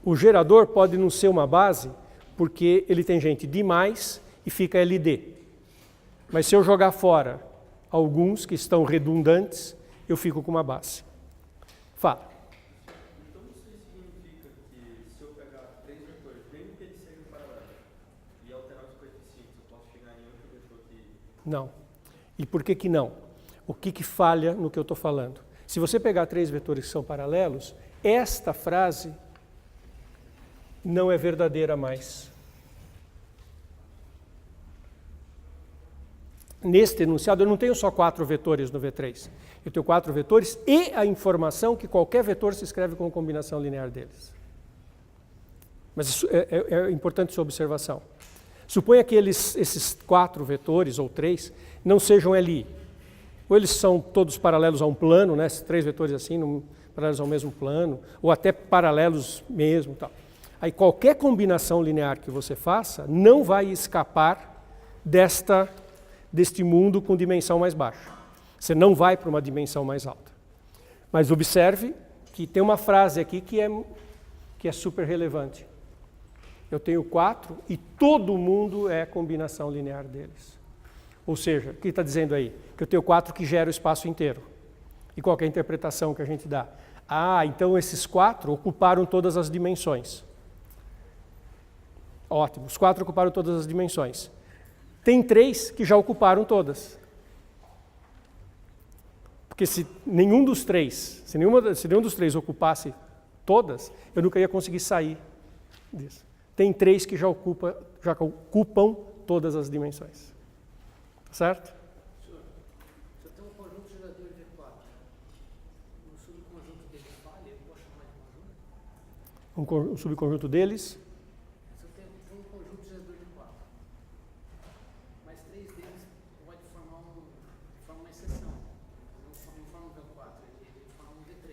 O gerador pode não ser uma base, porque ele tem gente demais e fica LD. Mas se eu jogar fora alguns que estão redundantes, eu fico com uma base. Fala. Então isso significa que se eu pegar 3 vetores, mesmo que eles sejam paralelos, e alterar os coeficientes, eu posso chegar em outro vetor que... Não. E por que não? O que falha no que eu estou falando? Se você pegar 3 vetores que são paralelos, esta frase não é verdadeira mais. Neste enunciado, eu não tenho só 4 vetores no V3. Eu tenho 4 vetores e a informação que qualquer vetor se escreve com combinação linear deles. Mas isso é importante sua observação. Suponha que esses 4 vetores, ou 3, não sejam LI. Ou eles são todos paralelos a um plano, né? 3 vetores assim, paralelos ao mesmo plano, ou até paralelos mesmo. Tal. Aí qualquer combinação linear que você faça não vai escapar deste mundo com dimensão mais baixa. Você não vai para uma dimensão mais alta. Mas observe que tem uma frase aqui que é super relevante. Eu tenho 4 e todo mundo é combinação linear deles. Ou seja, o que está dizendo aí? Que eu tenho 4 que geram o espaço inteiro. E qual é a interpretação que a gente dá? Ah, então esses 4 ocuparam todas as dimensões. Ótimo, os 4 ocuparam todas as dimensões. Tem 3 que já ocuparam todas. Porque se nenhum dos 3 ocupasse todas, eu nunca ia conseguir sair disso. Tem 3 que já ocupam todas as dimensões. Certo? Senhor, se eu tenho um conjunto gerador de subconjunto dele falha, eu posso chamar de conjunto? Um subconjunto deles. Se eu tenho um conjunto gerador de 4, mas 3 deles pode formar uma exceção. Não forma um V4, ele forma um V3.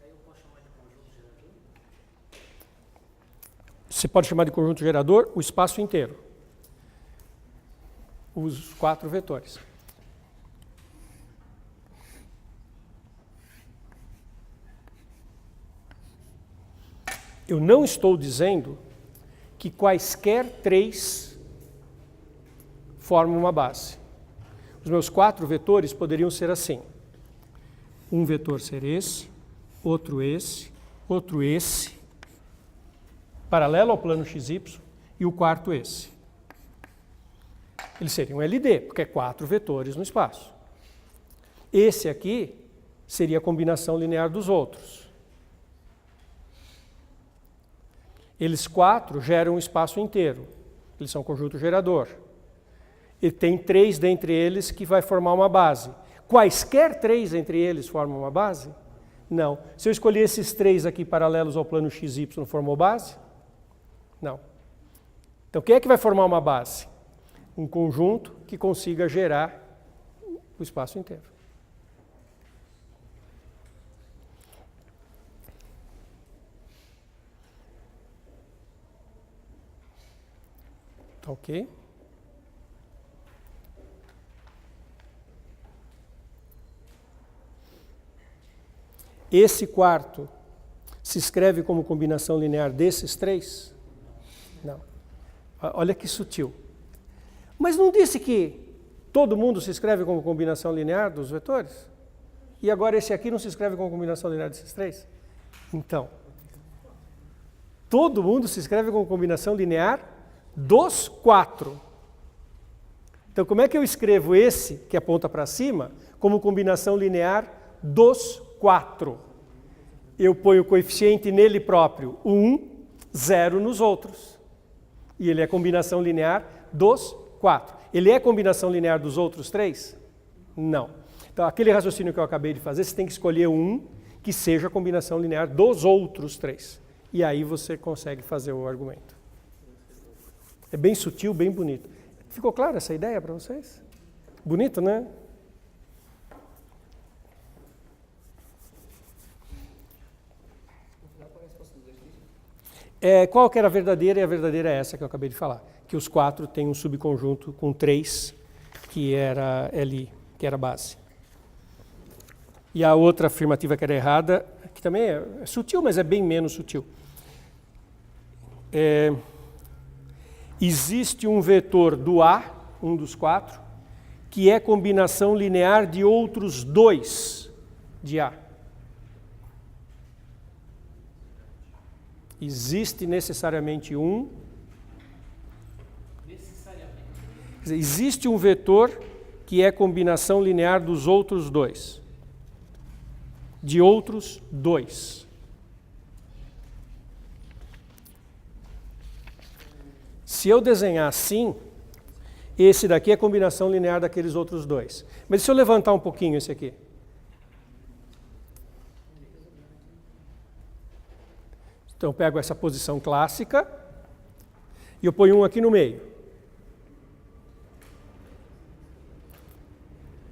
Aí eu posso chamar de conjunto gerador? Você pode chamar de conjunto gerador o espaço inteiro. Os 4 vetores. Eu não estou dizendo que quaisquer 3 formam uma base. Os meus 4 vetores poderiam ser assim. Um vetor ser esse, outro esse, paralelo ao plano XY, e o quarto esse. Eles seriam LD, porque é 4 vetores no espaço. Esse aqui seria a combinação linear dos outros. Eles 4 geram um espaço inteiro. Eles são conjunto gerador. E tem 3 dentre eles que vai formar uma base. Quaisquer 3 entre eles formam uma base? Não. Se eu escolher esses 3 aqui paralelos ao plano XY, formou base? Não. Então, quem é que vai formar uma base? Um conjunto que consiga gerar o espaço inteiro. Tá ok? Esse quarto se escreve como combinação linear desses 3? Não. Olha que sutil. Mas não disse que todo mundo se escreve como combinação linear dos vetores? E agora esse aqui não se escreve como combinação linear desses 3? Então, todo mundo se escreve como combinação linear dos 4. Então, como é que eu escrevo esse, que aponta para cima, como combinação linear dos 4? Eu ponho o coeficiente nele próprio, 1, 0 nos outros. E ele é combinação linear dos 4. Ele é combinação linear dos outros 3? Não. Então, aquele raciocínio que eu acabei de fazer, você tem que escolher um que seja combinação linear dos outros 3. E aí você consegue fazer o argumento. É bem sutil, bem bonito. Ficou clara essa ideia para vocês? Bonito, né? Qual que era a verdadeira? E a verdadeira é essa que eu acabei de falar. Que os 4 têm um subconjunto com 3, que era LI, que era base. E a outra afirmativa que era errada, que também é sutil, mas é bem menos sutil. Existe um vetor do A, um dos 4, que é combinação linear de outros 2 de A. Existe necessariamente um. Quer dizer, existe um vetor que é combinação linear dos outros 2. De outros 2. Se eu desenhar assim, esse daqui é a combinação linear daqueles outros 2. Mas se eu levantar um pouquinho esse aqui. Então eu pego essa posição clássica e eu ponho um aqui no meio.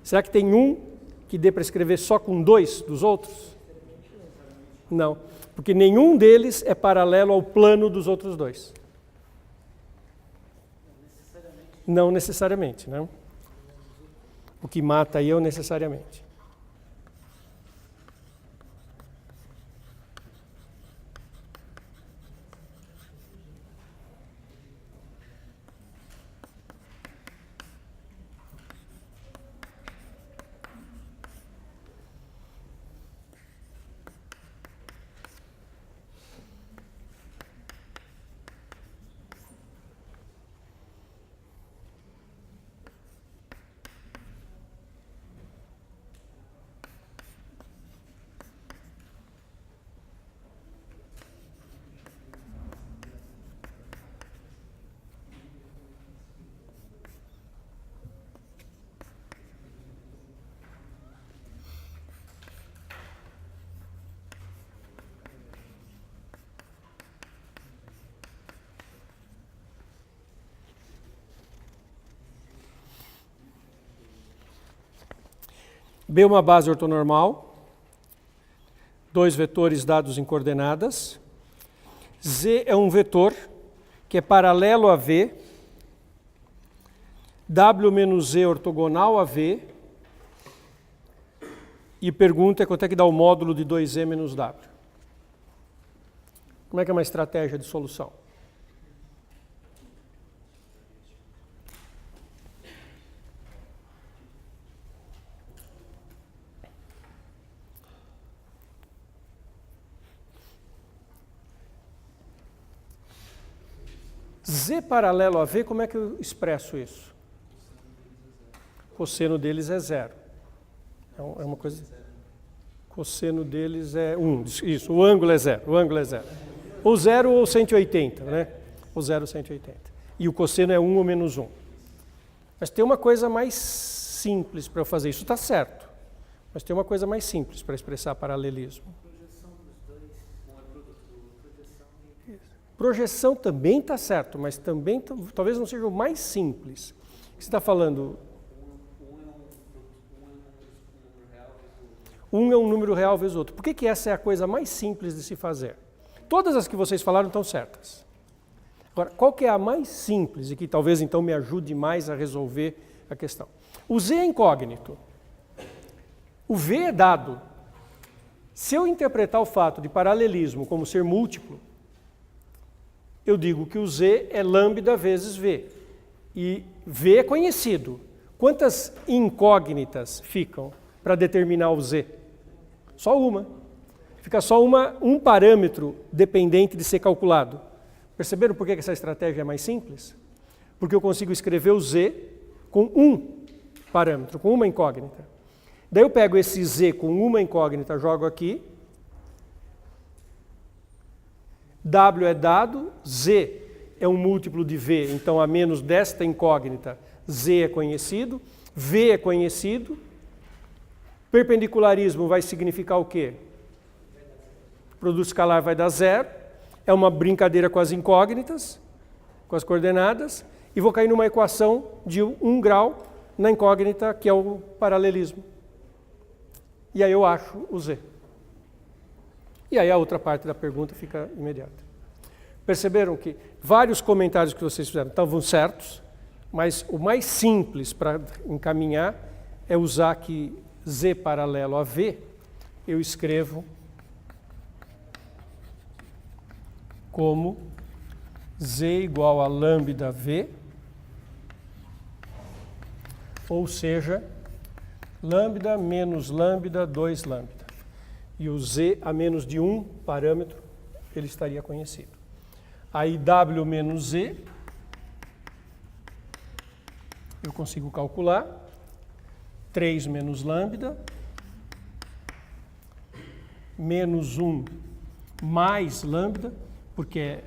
Será que tem um que dê para escrever só com 2 dos outros? Não, porque nenhum deles é paralelo ao plano dos outros 2. Não necessariamente, não. O que mata aí é o necessariamente. B é uma base ortonormal, 2 vetores dados em coordenadas. Z é um vetor que é paralelo a V, W menos Z ortogonal a V, e pergunta quanto é que dá o módulo de 2Z menos W. Como é que é uma estratégia de solução? Z paralelo a V, como é que eu expresso isso? Cosseno deles é 0. É uma coisa... Cosseno deles é 1. Isso, o ângulo é 0. O ângulo é 0. Ou 0 ou 180, né? Ou 0 ou 180. E o cosseno é 1 ou menos 1. Mas tem uma coisa mais simples para eu fazer. Isso está certo. Mas tem uma coisa mais simples para expressar paralelismo. Projeção também está certo, mas também talvez não seja o mais simples. Você está falando... Um é um número real vezes outro. Por que essa é a coisa mais simples de se fazer? Todas as que vocês falaram estão certas. Agora, qual que é a mais simples e que talvez então me ajude mais a resolver a questão? O Z é incógnito. O V é dado. Se eu interpretar o fato de paralelismo como ser múltiplo, eu digo que o Z é lambda vezes V. E V é conhecido. Quantas incógnitas ficam para determinar o Z? Só uma. Fica só um parâmetro dependente de ser calculado. Perceberam por que essa estratégia é mais simples? Porque eu consigo escrever o Z com um parâmetro, com uma incógnita. Daí eu pego esse Z com uma incógnita, jogo aqui. W é dado, Z é um múltiplo de V, então a menos desta incógnita, Z é conhecido, V é conhecido. Perpendicularismo vai significar o quê? Produto escalar vai dar 0, é uma brincadeira com as incógnitas, com as coordenadas, e vou cair numa equação de 1 grau na incógnita, que é o paralelismo. E aí eu acho o Z. E aí a outra parte da pergunta fica imediata. Perceberam que vários comentários que vocês fizeram estavam certos, mas o mais simples para encaminhar é usar que Z paralelo a V, eu escrevo como Z igual a lambda V, ou seja, lambda menos lambda 2 lambda. E o Z a menos de um parâmetro, ele estaria conhecido. Aí W menos Z, eu consigo calcular, 3 menos lambda, menos 1 mais lambda, porque é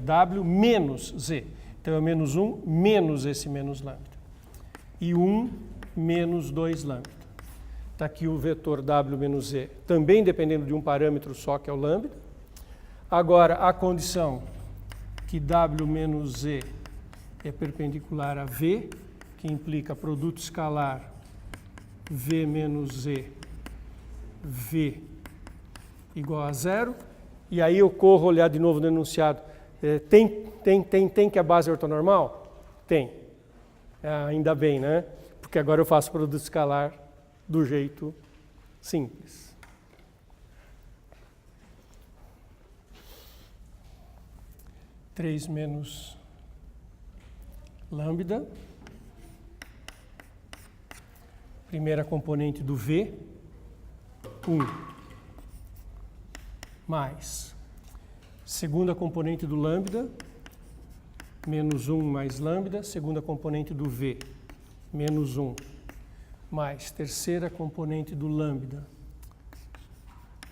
W menos Z. Então é menos 1 menos esse menos lambda. E 1 menos 2 lambda. Está aqui o vetor W menos Z, também dependendo de um parâmetro só, que é o lambda. Agora, a condição que W menos Z é perpendicular a V, que implica produto escalar V menos Z, V igual a 0. E aí eu corro olhar de novo no enunciado. Tem que a base é ortonormal? Tem. Ainda bem, né? Porque agora eu faço produto escalar do jeito simples. Três menos lambda. Primeira componente do V. 1. Mais. Segunda componente do lambda. Menos 1 mais lambda. Segunda componente do V. Menos 1. Mais terceira componente do lambda,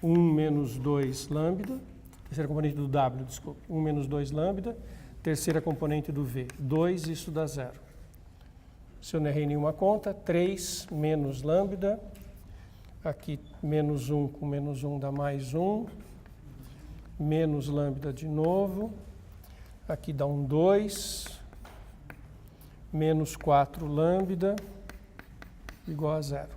1 menos 2 lambda, terceira componente do W, desculpe, 1 menos 2 lambda, terceira componente do V, 2, isso dá 0. Se eu não errei nenhuma conta, 3 menos lambda, aqui menos 1 com menos 1 dá mais 1, menos lambda de novo, aqui dá um 2, menos 4 lambda, igual a zero.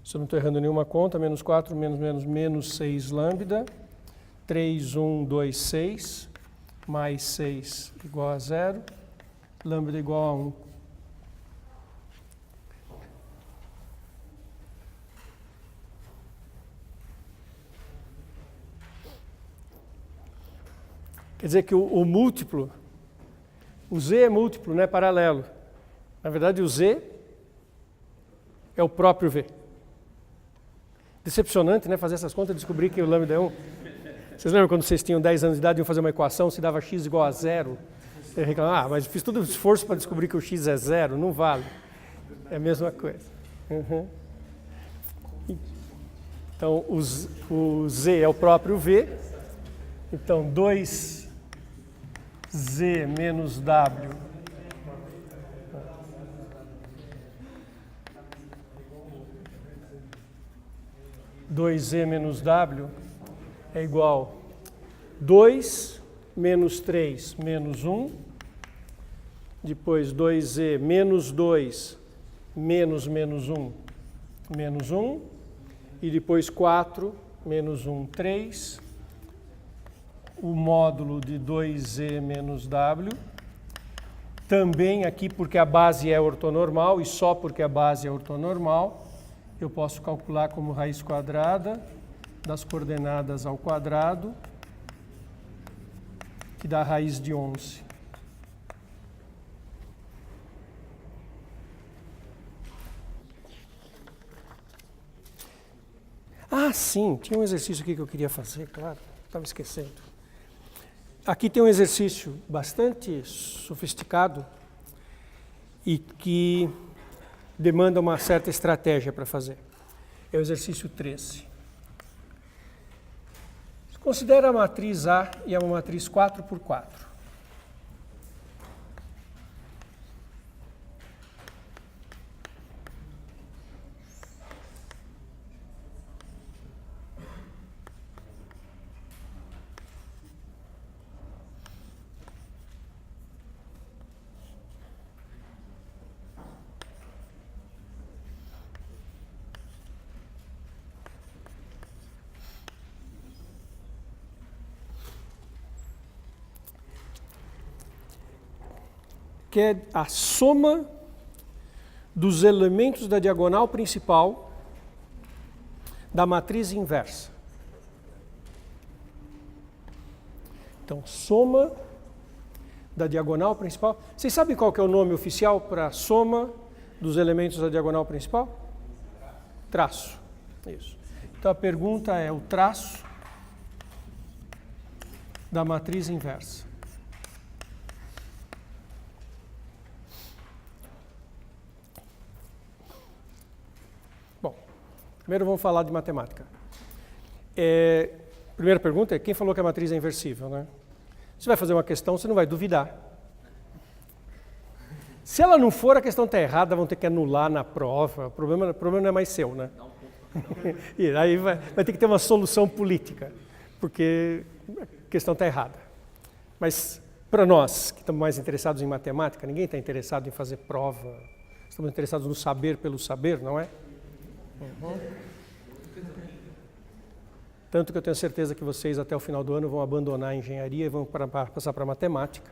Se eu não estou errando nenhuma conta, menos 4, menos 6 lambda, 3, 1, 2, 6, mais 6 igual a zero, lambda igual a 1. Quer dizer que o múltiplo, o z é múltiplo, não é paralelo. Na verdade, o z é o próprio v. Decepcionante, né? Fazer essas contas e descobrir que o lambda é 1. Vocês lembram quando vocês tinham 10 anos de idade e iam fazer uma equação, se dava x igual a zero? Você reclama, mas fiz todo o esforço para descobrir que o x é zero, não vale. É a mesma coisa. Uhum. Então, o z é o próprio v. Então, 2z menos w é igual a 2 menos 3 menos 1, depois 2z menos 2 menos 1 menos 1, e depois 4 menos 1, 3, o módulo de 2z menos w, também aqui porque a base é ortonormal, e só porque a base é ortonormal, eu posso calcular como raiz quadrada das coordenadas ao quadrado, que dá a raiz de 11. Ah, sim, tinha um exercício aqui que eu queria fazer, claro, estava esquecendo. Aqui tem um exercício bastante sofisticado e que demanda uma certa estratégia para fazer. É o exercício 13. Considera a matriz A e é uma matriz 4 por 4. Que é a soma dos elementos da diagonal principal da matriz inversa. Então, soma da diagonal principal. Vocês sabem qual que é o nome oficial para a soma dos elementos da diagonal principal? Traço. Isso. Então, a pergunta é o traço da matriz inversa. Primeiro vamos falar de matemática. Primeira pergunta é, quem falou que a matriz é inversível, né? Você vai fazer uma questão, você não vai duvidar. Se ela não for, a questão está errada, vão ter que anular na prova. O problema não é mais seu, né? E aí vai ter que ter uma solução política, porque a questão está errada. Mas para nós, que estamos mais interessados em matemática, ninguém está interessado em fazer prova. Estamos interessados no saber pelo saber, não é? Uhum. Tanto que eu tenho certeza que vocês até o final do ano vão abandonar a engenharia e vão passar para a matemática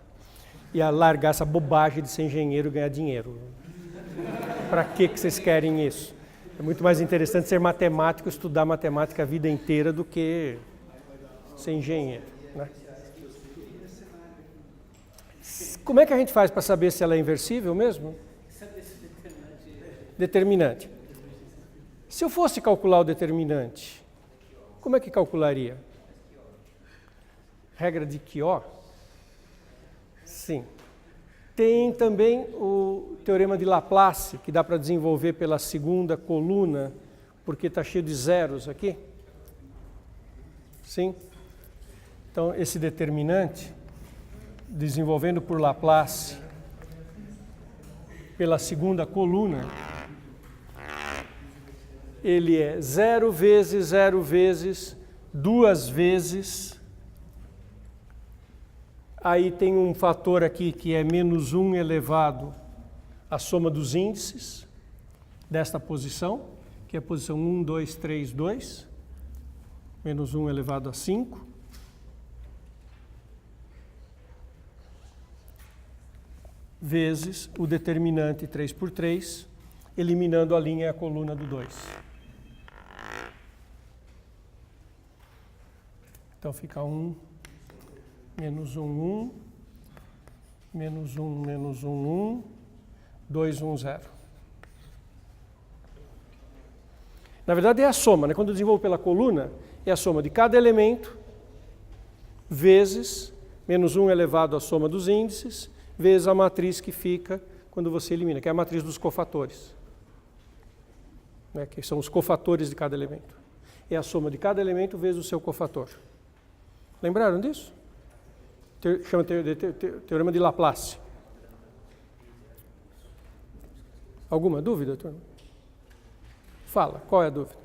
e a largar essa bobagem de ser engenheiro e ganhar dinheiro. Para que vocês querem isso? É muito mais interessante ser matemático, estudar matemática a vida inteira do que ser engenheiro, né? Como é que a gente faz para saber se ela é inversível mesmo? Determinante. Se eu fosse calcular o determinante, como é que calcularia? Regra de Quió? Sim. Tem também o teorema de Laplace, que dá para desenvolver pela segunda coluna, porque está cheio de zeros aqui. Sim. Então, esse determinante, desenvolvendo por Laplace, pela segunda coluna, ele é 0 vezes, 2 vezes, aí tem um fator aqui que é menos 1 elevado à soma dos índices, desta posição, que é a posição 1, 2, 3, 2, menos 1 elevado a 5, vezes o determinante 3 por 3, eliminando a linha e a coluna do 2. Então fica 1, menos 1, 1, menos 1, menos 1, 1, 2, 1, 0. Na verdade é a soma, né? Quando eu desenvolvo pela coluna, é a soma de cada elemento vezes menos 1 elevado à soma dos índices, vezes a matriz que fica quando você elimina, que é a matriz dos cofatores, né? Que são os cofatores de cada elemento. É a soma de cada elemento vezes o seu cofator. Lembraram disso? Chama Teorema de Laplace. Alguma dúvida, turma? Fala, qual é a dúvida?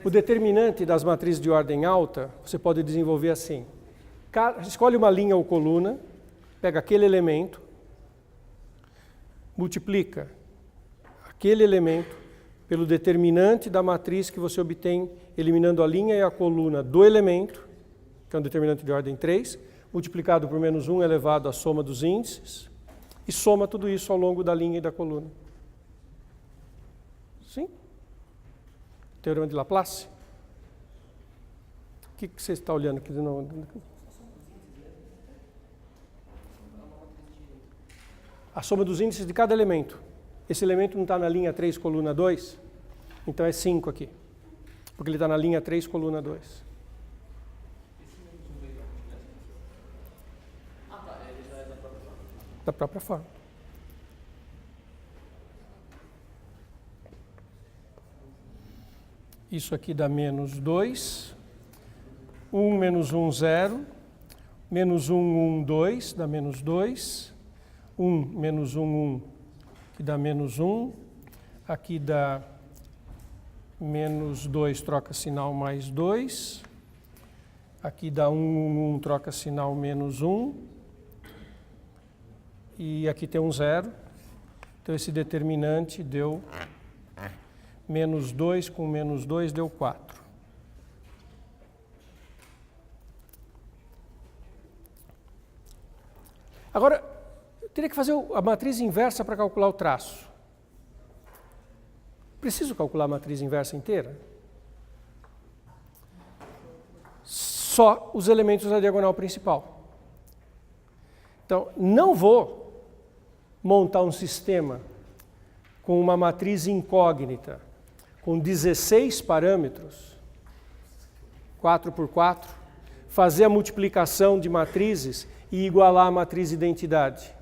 O determinante das matrizes de ordem alta, você pode desenvolver assim. Escolhe uma linha ou coluna, pega aquele elemento, multiplica aquele elemento pelo determinante da matriz que você obtém eliminando a linha e a coluna do elemento, que é um determinante de ordem 3, multiplicado por menos 1 elevado à soma dos índices, e soma tudo isso ao longo da linha e da coluna. Sim? Teorema de Laplace. O que você está olhando aqui de novo? A soma dos índices de cada elemento. Esse elemento não está na linha 3, coluna 2, então é 5 aqui. Porque ele está na linha 3, coluna 2. Da própria forma. Isso aqui dá menos 2. 1 menos 1, 0. Menos 1, 1, 2, dá menos 2. 1 menos 1, 1, que dá menos 1. Aqui dá menos 2, troca sinal mais 2. Aqui dá 1, 1, 1, troca sinal menos 1. E aqui tem um 0. Então esse determinante deu menos 2 com menos 2 deu 4. Agora, eu teria que fazer a matriz inversa para calcular o traço. Preciso calcular a matriz inversa inteira? Só os elementos da diagonal principal. Então, não vou montar um sistema com uma matriz incógnita, com 16 parâmetros, 4 por 4, fazer a multiplicação de matrizes e igualar a matriz identidade.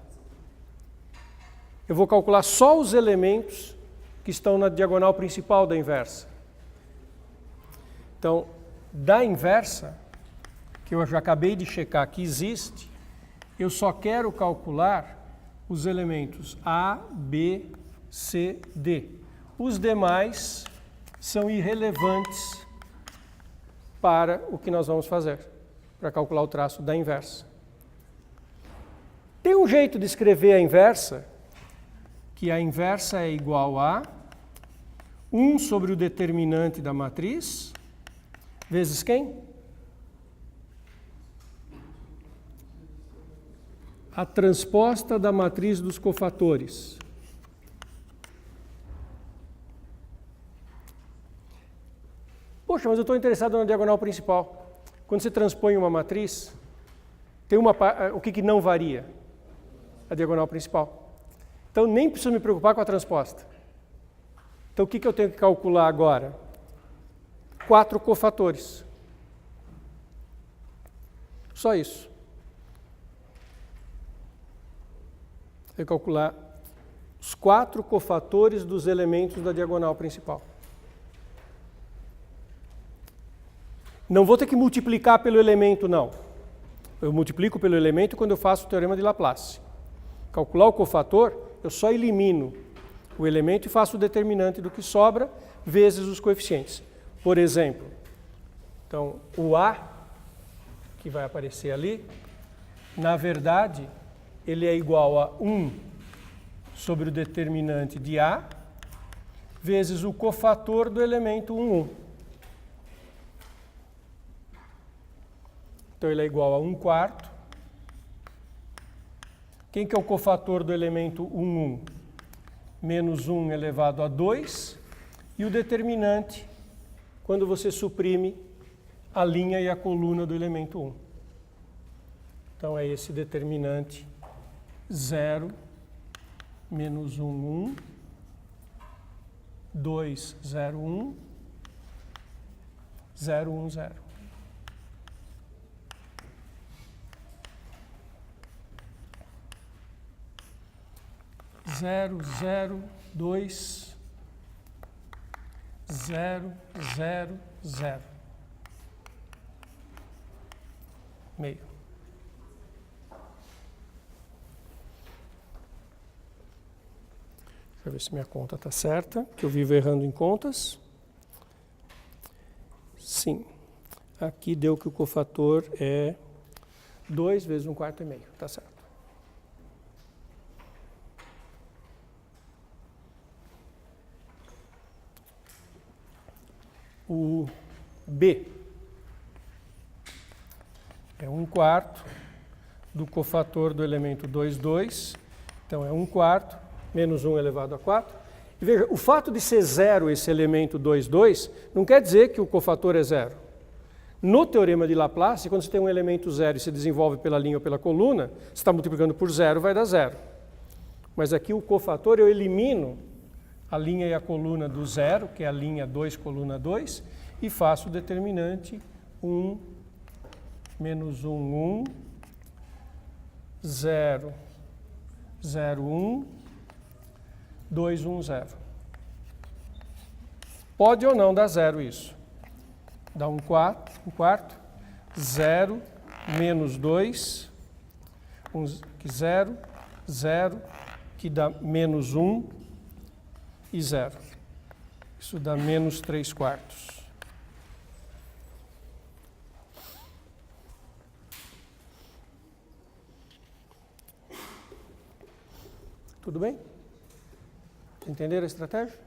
Eu vou calcular só os elementos que estão na diagonal principal da inversa. Então, da inversa, que eu já acabei de checar que existe, eu só quero calcular os elementos A, B, C, D. Os demais são irrelevantes para o que nós vamos fazer, para calcular o traço da inversa. Tem um jeito de escrever a inversa, que a inversa é igual a 1 sobre o determinante da matriz, vezes quem? A transposta da matriz dos cofatores. Poxa, mas eu estou interessado na diagonal principal. Quando você transpõe uma matriz, tem o que não varia? A diagonal principal. Então, nem preciso me preocupar com a transposta. Então, o que eu tenho que calcular agora? 4 cofatores. Só isso. Eu vou calcular os 4 cofatores dos elementos da diagonal principal. Não vou ter que multiplicar pelo elemento, não. Eu multiplico pelo elemento quando eu faço o teorema de Laplace. Calcular o cofator, eu só elimino o elemento e faço o determinante do que sobra, vezes os coeficientes. Por exemplo, então, o A, que vai aparecer ali, na verdade, ele é igual a 1 sobre o determinante de A vezes o cofator do elemento 1, 1. Então ele é igual a 1/4. Quem que é o cofator do elemento 1, 1? Menos 1 elevado a 2. E o determinante, quando você suprime a linha e a coluna do elemento 1. Então é esse determinante 0, menos 1, 1, 2, 0, 1, 0, 1, 0. Zero, zero, 2, 0, 0, 0. Meio. Deixa eu ver se minha conta está certa, que eu vivo errando em contas. Sim. Aqui deu que o cofator é 2 vezes 1/4 é meio. Está certo. O B é 1/4 do cofator do elemento 2, 2. Então é 1/4 menos 1 elevado a 4. E veja, o fato de ser 0 esse elemento 2, 2 não quer dizer que o cofator é 0. No teorema de Laplace, quando você tem um elemento 0 e se desenvolve pela linha ou pela coluna, você está multiplicando por 0, vai dar 0. Mas aqui o cofator eu elimino a linha e a coluna do 0, que é a linha 2, coluna 2, e faço o determinante 1, menos 1, 1, 0, 0, 1, 2, 1, 0. Pode ou não dar 0 isso? Dá 1/4, 0, menos 2, 0, 0, que dá menos 1, e 0. Isso dá menos 3/4. Tudo bem? Entenderam a estratégia?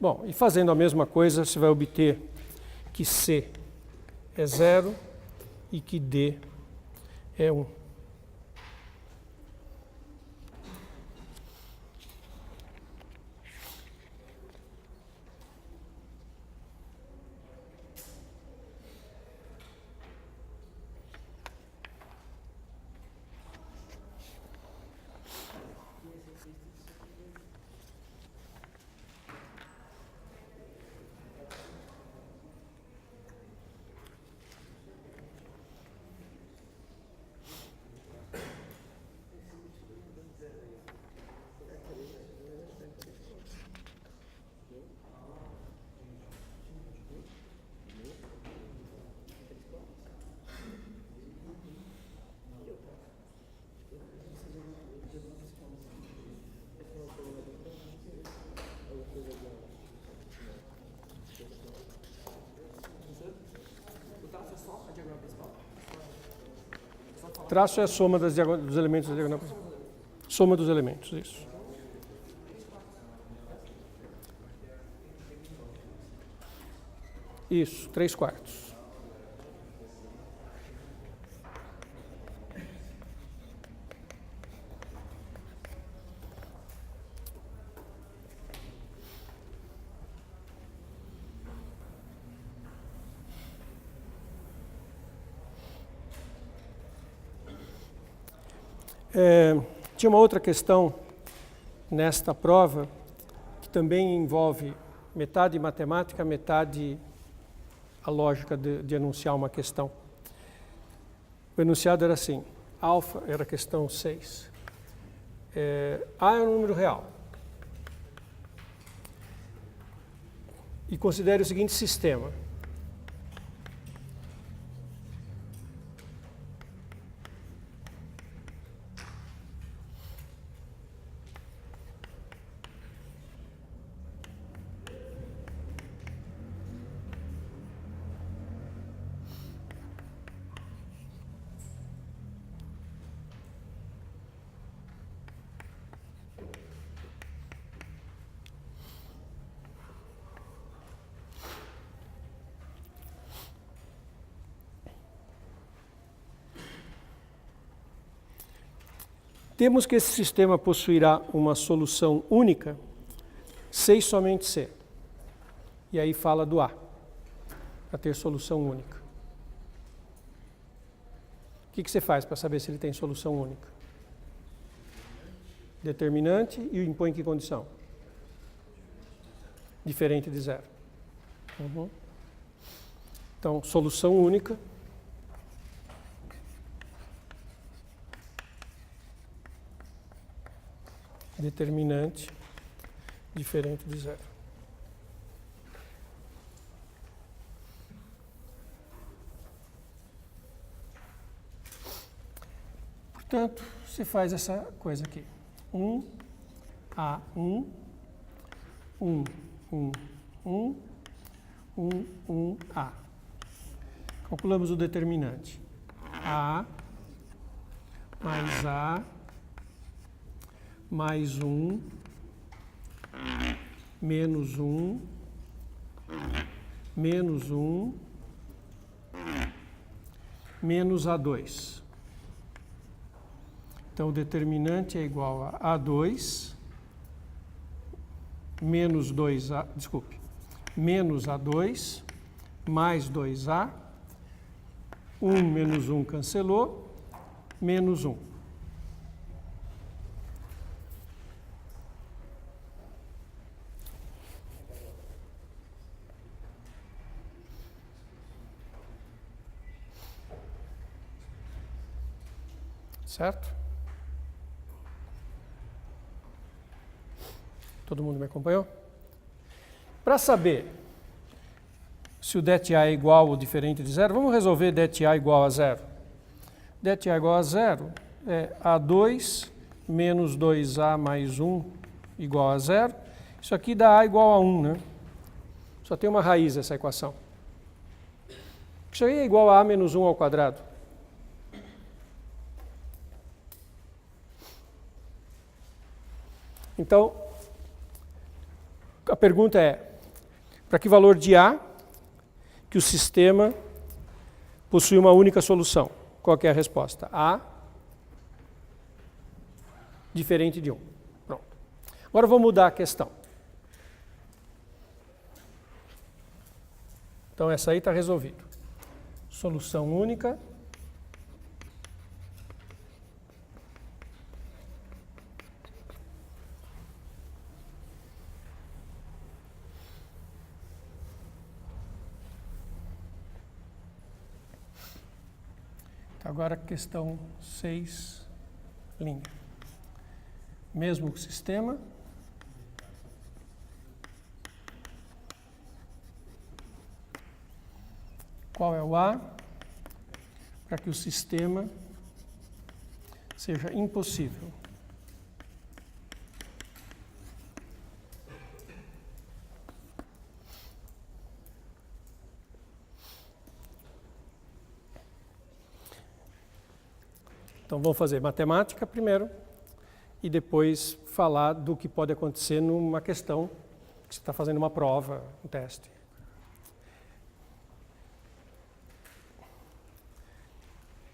Bom, e fazendo a mesma coisa, você vai obter que C é 0 e que D é 1. Traço é a soma dos elementos da diagonal. Soma dos elementos, isso. Isso, 3/4. Tinha uma outra questão nesta prova que também envolve metade matemática, metade a lógica de enunciar uma questão. O enunciado era assim, alfa era a questão 6. A é um número real. E considere o seguinte sistema. temos que esse sistema possuirá uma solução única, C e somente C. E aí fala do A, para ter solução única. O que você faz para saber se ele tem solução única? Determinante e impõe em que condição? Diferente de zero. Então, solução única. Determinante diferente de zero. Portanto, você faz essa coisa aqui. 1, A1, 1, 1, 1, 1, 1, A. Calculamos o determinante. A mais 1, menos 1, menos 1, menos A2. Então, o determinante é igual a A2, menos 2A, desculpe, menos A2, mais 2A, 1 menos 1 cancelou, menos 1. Certo? Todo mundo me acompanhou? Para saber se o det A é igual ou diferente de zero, vamos resolver det A igual a zero. Det A igual a zero é A2 menos 2A mais 1 igual a zero. Isso aqui dá A igual a 1, né? Só tem uma raiz essa equação. Isso aí é igual a A menos 1 ao quadrado. Então, a pergunta é, para que valor de A que o sistema possui uma única solução? Qual que é a resposta? A diferente de 1. Pronto. Agora eu vou mudar a questão. Então essa aí está resolvida. Solução única. Agora questão 6, linha. Mesmo sistema. Qual é o A para que o sistema seja impossível? Então, vamos fazer matemática primeiro e depois falar do que pode acontecer numa questão que você está fazendo uma prova, um teste.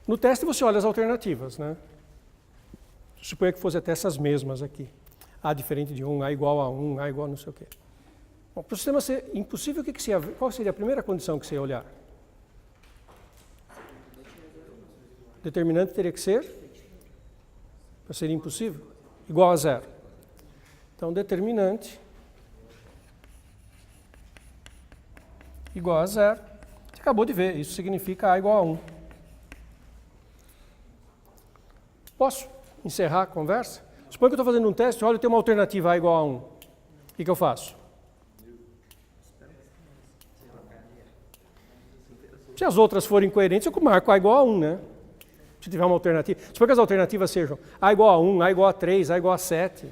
No teste você olha as alternativas, né? Suponha que fosse até essas mesmas aqui. A diferente de 1, A igual a 1, A igual a não sei o quê. Bom, para o sistema ser impossível, qual seria a primeira condição que você ia olhar? Determinante teria que ser, para ser impossível, igual a zero. Então, determinante igual a zero. Você acabou de ver, isso significa A igual a 1. Posso encerrar a conversa? Suponha que eu estou fazendo um teste, olha, eu tenho uma alternativa A igual a 1. O que eu faço? Se as outras forem coerentes, eu marco A igual a 1, né? Se tiver uma alternativa. Suponha que as alternativas sejam A igual a 1, A igual a 3, A igual a 7.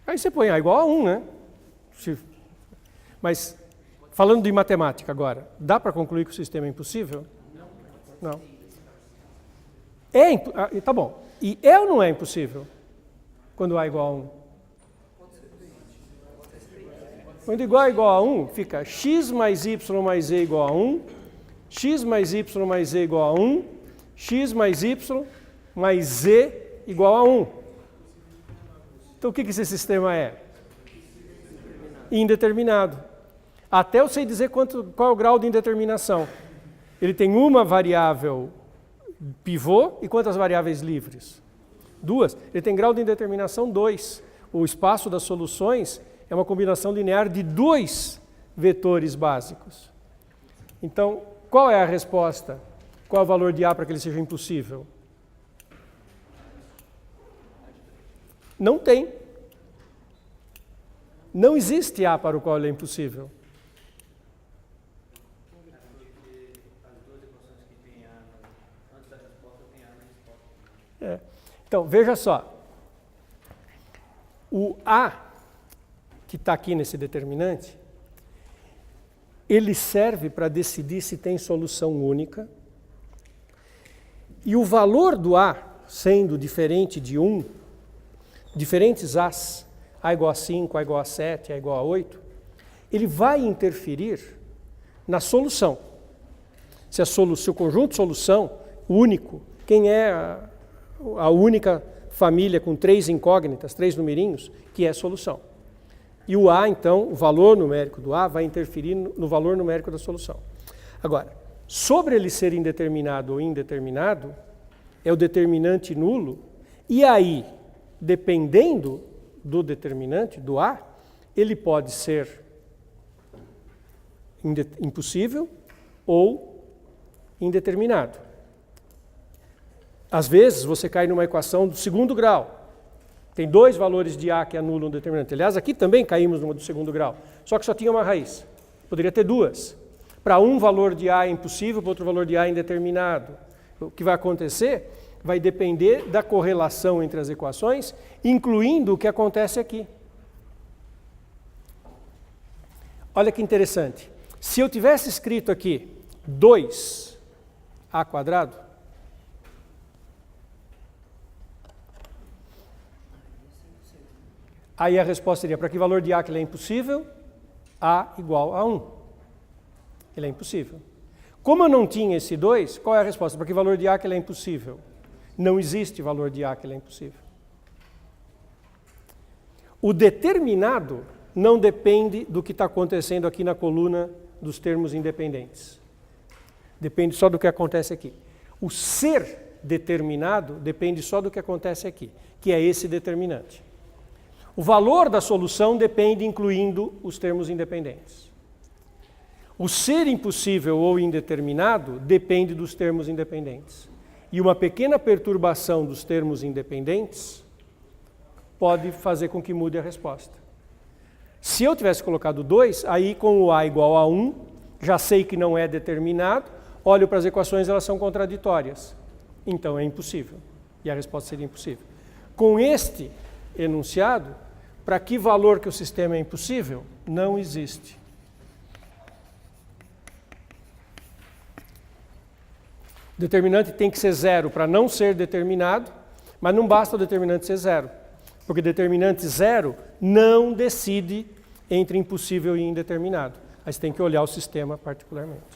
Aí você põe A igual a 1, né? Mas, falando de matemática agora, dá para concluir que o sistema é impossível? Não. Tá bom. E é ou não é impossível? Quando A é igual a 1? Quando igual é igual a 1, fica x mais y mais z igual a 1, x mais y mais z igual a 1, x mais y mais z igual a 1. Então o que esse sistema é? Indeterminado. Até eu sei dizer qual é o grau de indeterminação. Ele tem uma variável pivô e quantas variáveis livres? 2. Ele tem grau de indeterminação 2. O espaço das soluções é uma combinação linear de 2 vetores básicos. Então, qual é a resposta? Qual é o valor de A para que ele seja impossível? Não tem. Não existe A para o qual ele é impossível. Então, veja só. O A, que está aqui nesse determinante, ele serve para decidir se tem solução única. E o valor do A, sendo diferente de 1, diferentes A's, A igual a 5, A igual a 7, A igual a 8, ele vai interferir na solução. Se o conjunto de solução único, quem é a única família com 3 incógnitas, 3 numerinhos, que é a solução. E o A, então, o valor numérico do A vai interferir no valor numérico da solução. Agora, sobre ele ser indeterminado ou indeterminado, é o determinante nulo, e aí, dependendo do determinante, do A, ele pode ser impossível ou indeterminado. Às vezes, você cai numa equação do segundo grau. Tem 2 valores de A que anulam um determinante. Aliás, aqui também caímos numa do segundo grau, só que só tinha uma raiz. Poderia ter 2. Para um valor de A é impossível, para outro valor de A é indeterminado. O que vai acontecer vai depender da correlação entre as equações, incluindo o que acontece aqui. Olha que interessante. Se eu tivesse escrito aqui 2A², aí a resposta seria, para que valor de A que ele é impossível? A igual a 1. Ele é impossível. Como eu não tinha esse 2, qual é a resposta? Para que valor de A que ele é impossível? Não existe valor de A que ele é impossível. O determinado não depende do que está acontecendo aqui na coluna dos termos independentes. Depende só do que acontece aqui. O ser determinado depende só do que acontece aqui, que é esse determinante. O valor da solução depende incluindo os termos independentes. O ser impossível ou indeterminado depende dos termos independentes. E uma pequena perturbação dos termos independentes pode fazer com que mude a resposta. Se eu tivesse colocado 2, aí com o A igual a 1, já sei que não é determinado, olho para as equações, elas são contraditórias. Então é impossível. E a resposta seria impossível. Com este enunciado, para que valor que o sistema é impossível? Não existe. O determinante tem que ser 0 para não ser determinado, mas não basta o determinante ser 0, porque determinante 0 não decide entre impossível e indeterminado. Aí você tem que olhar o sistema particularmente.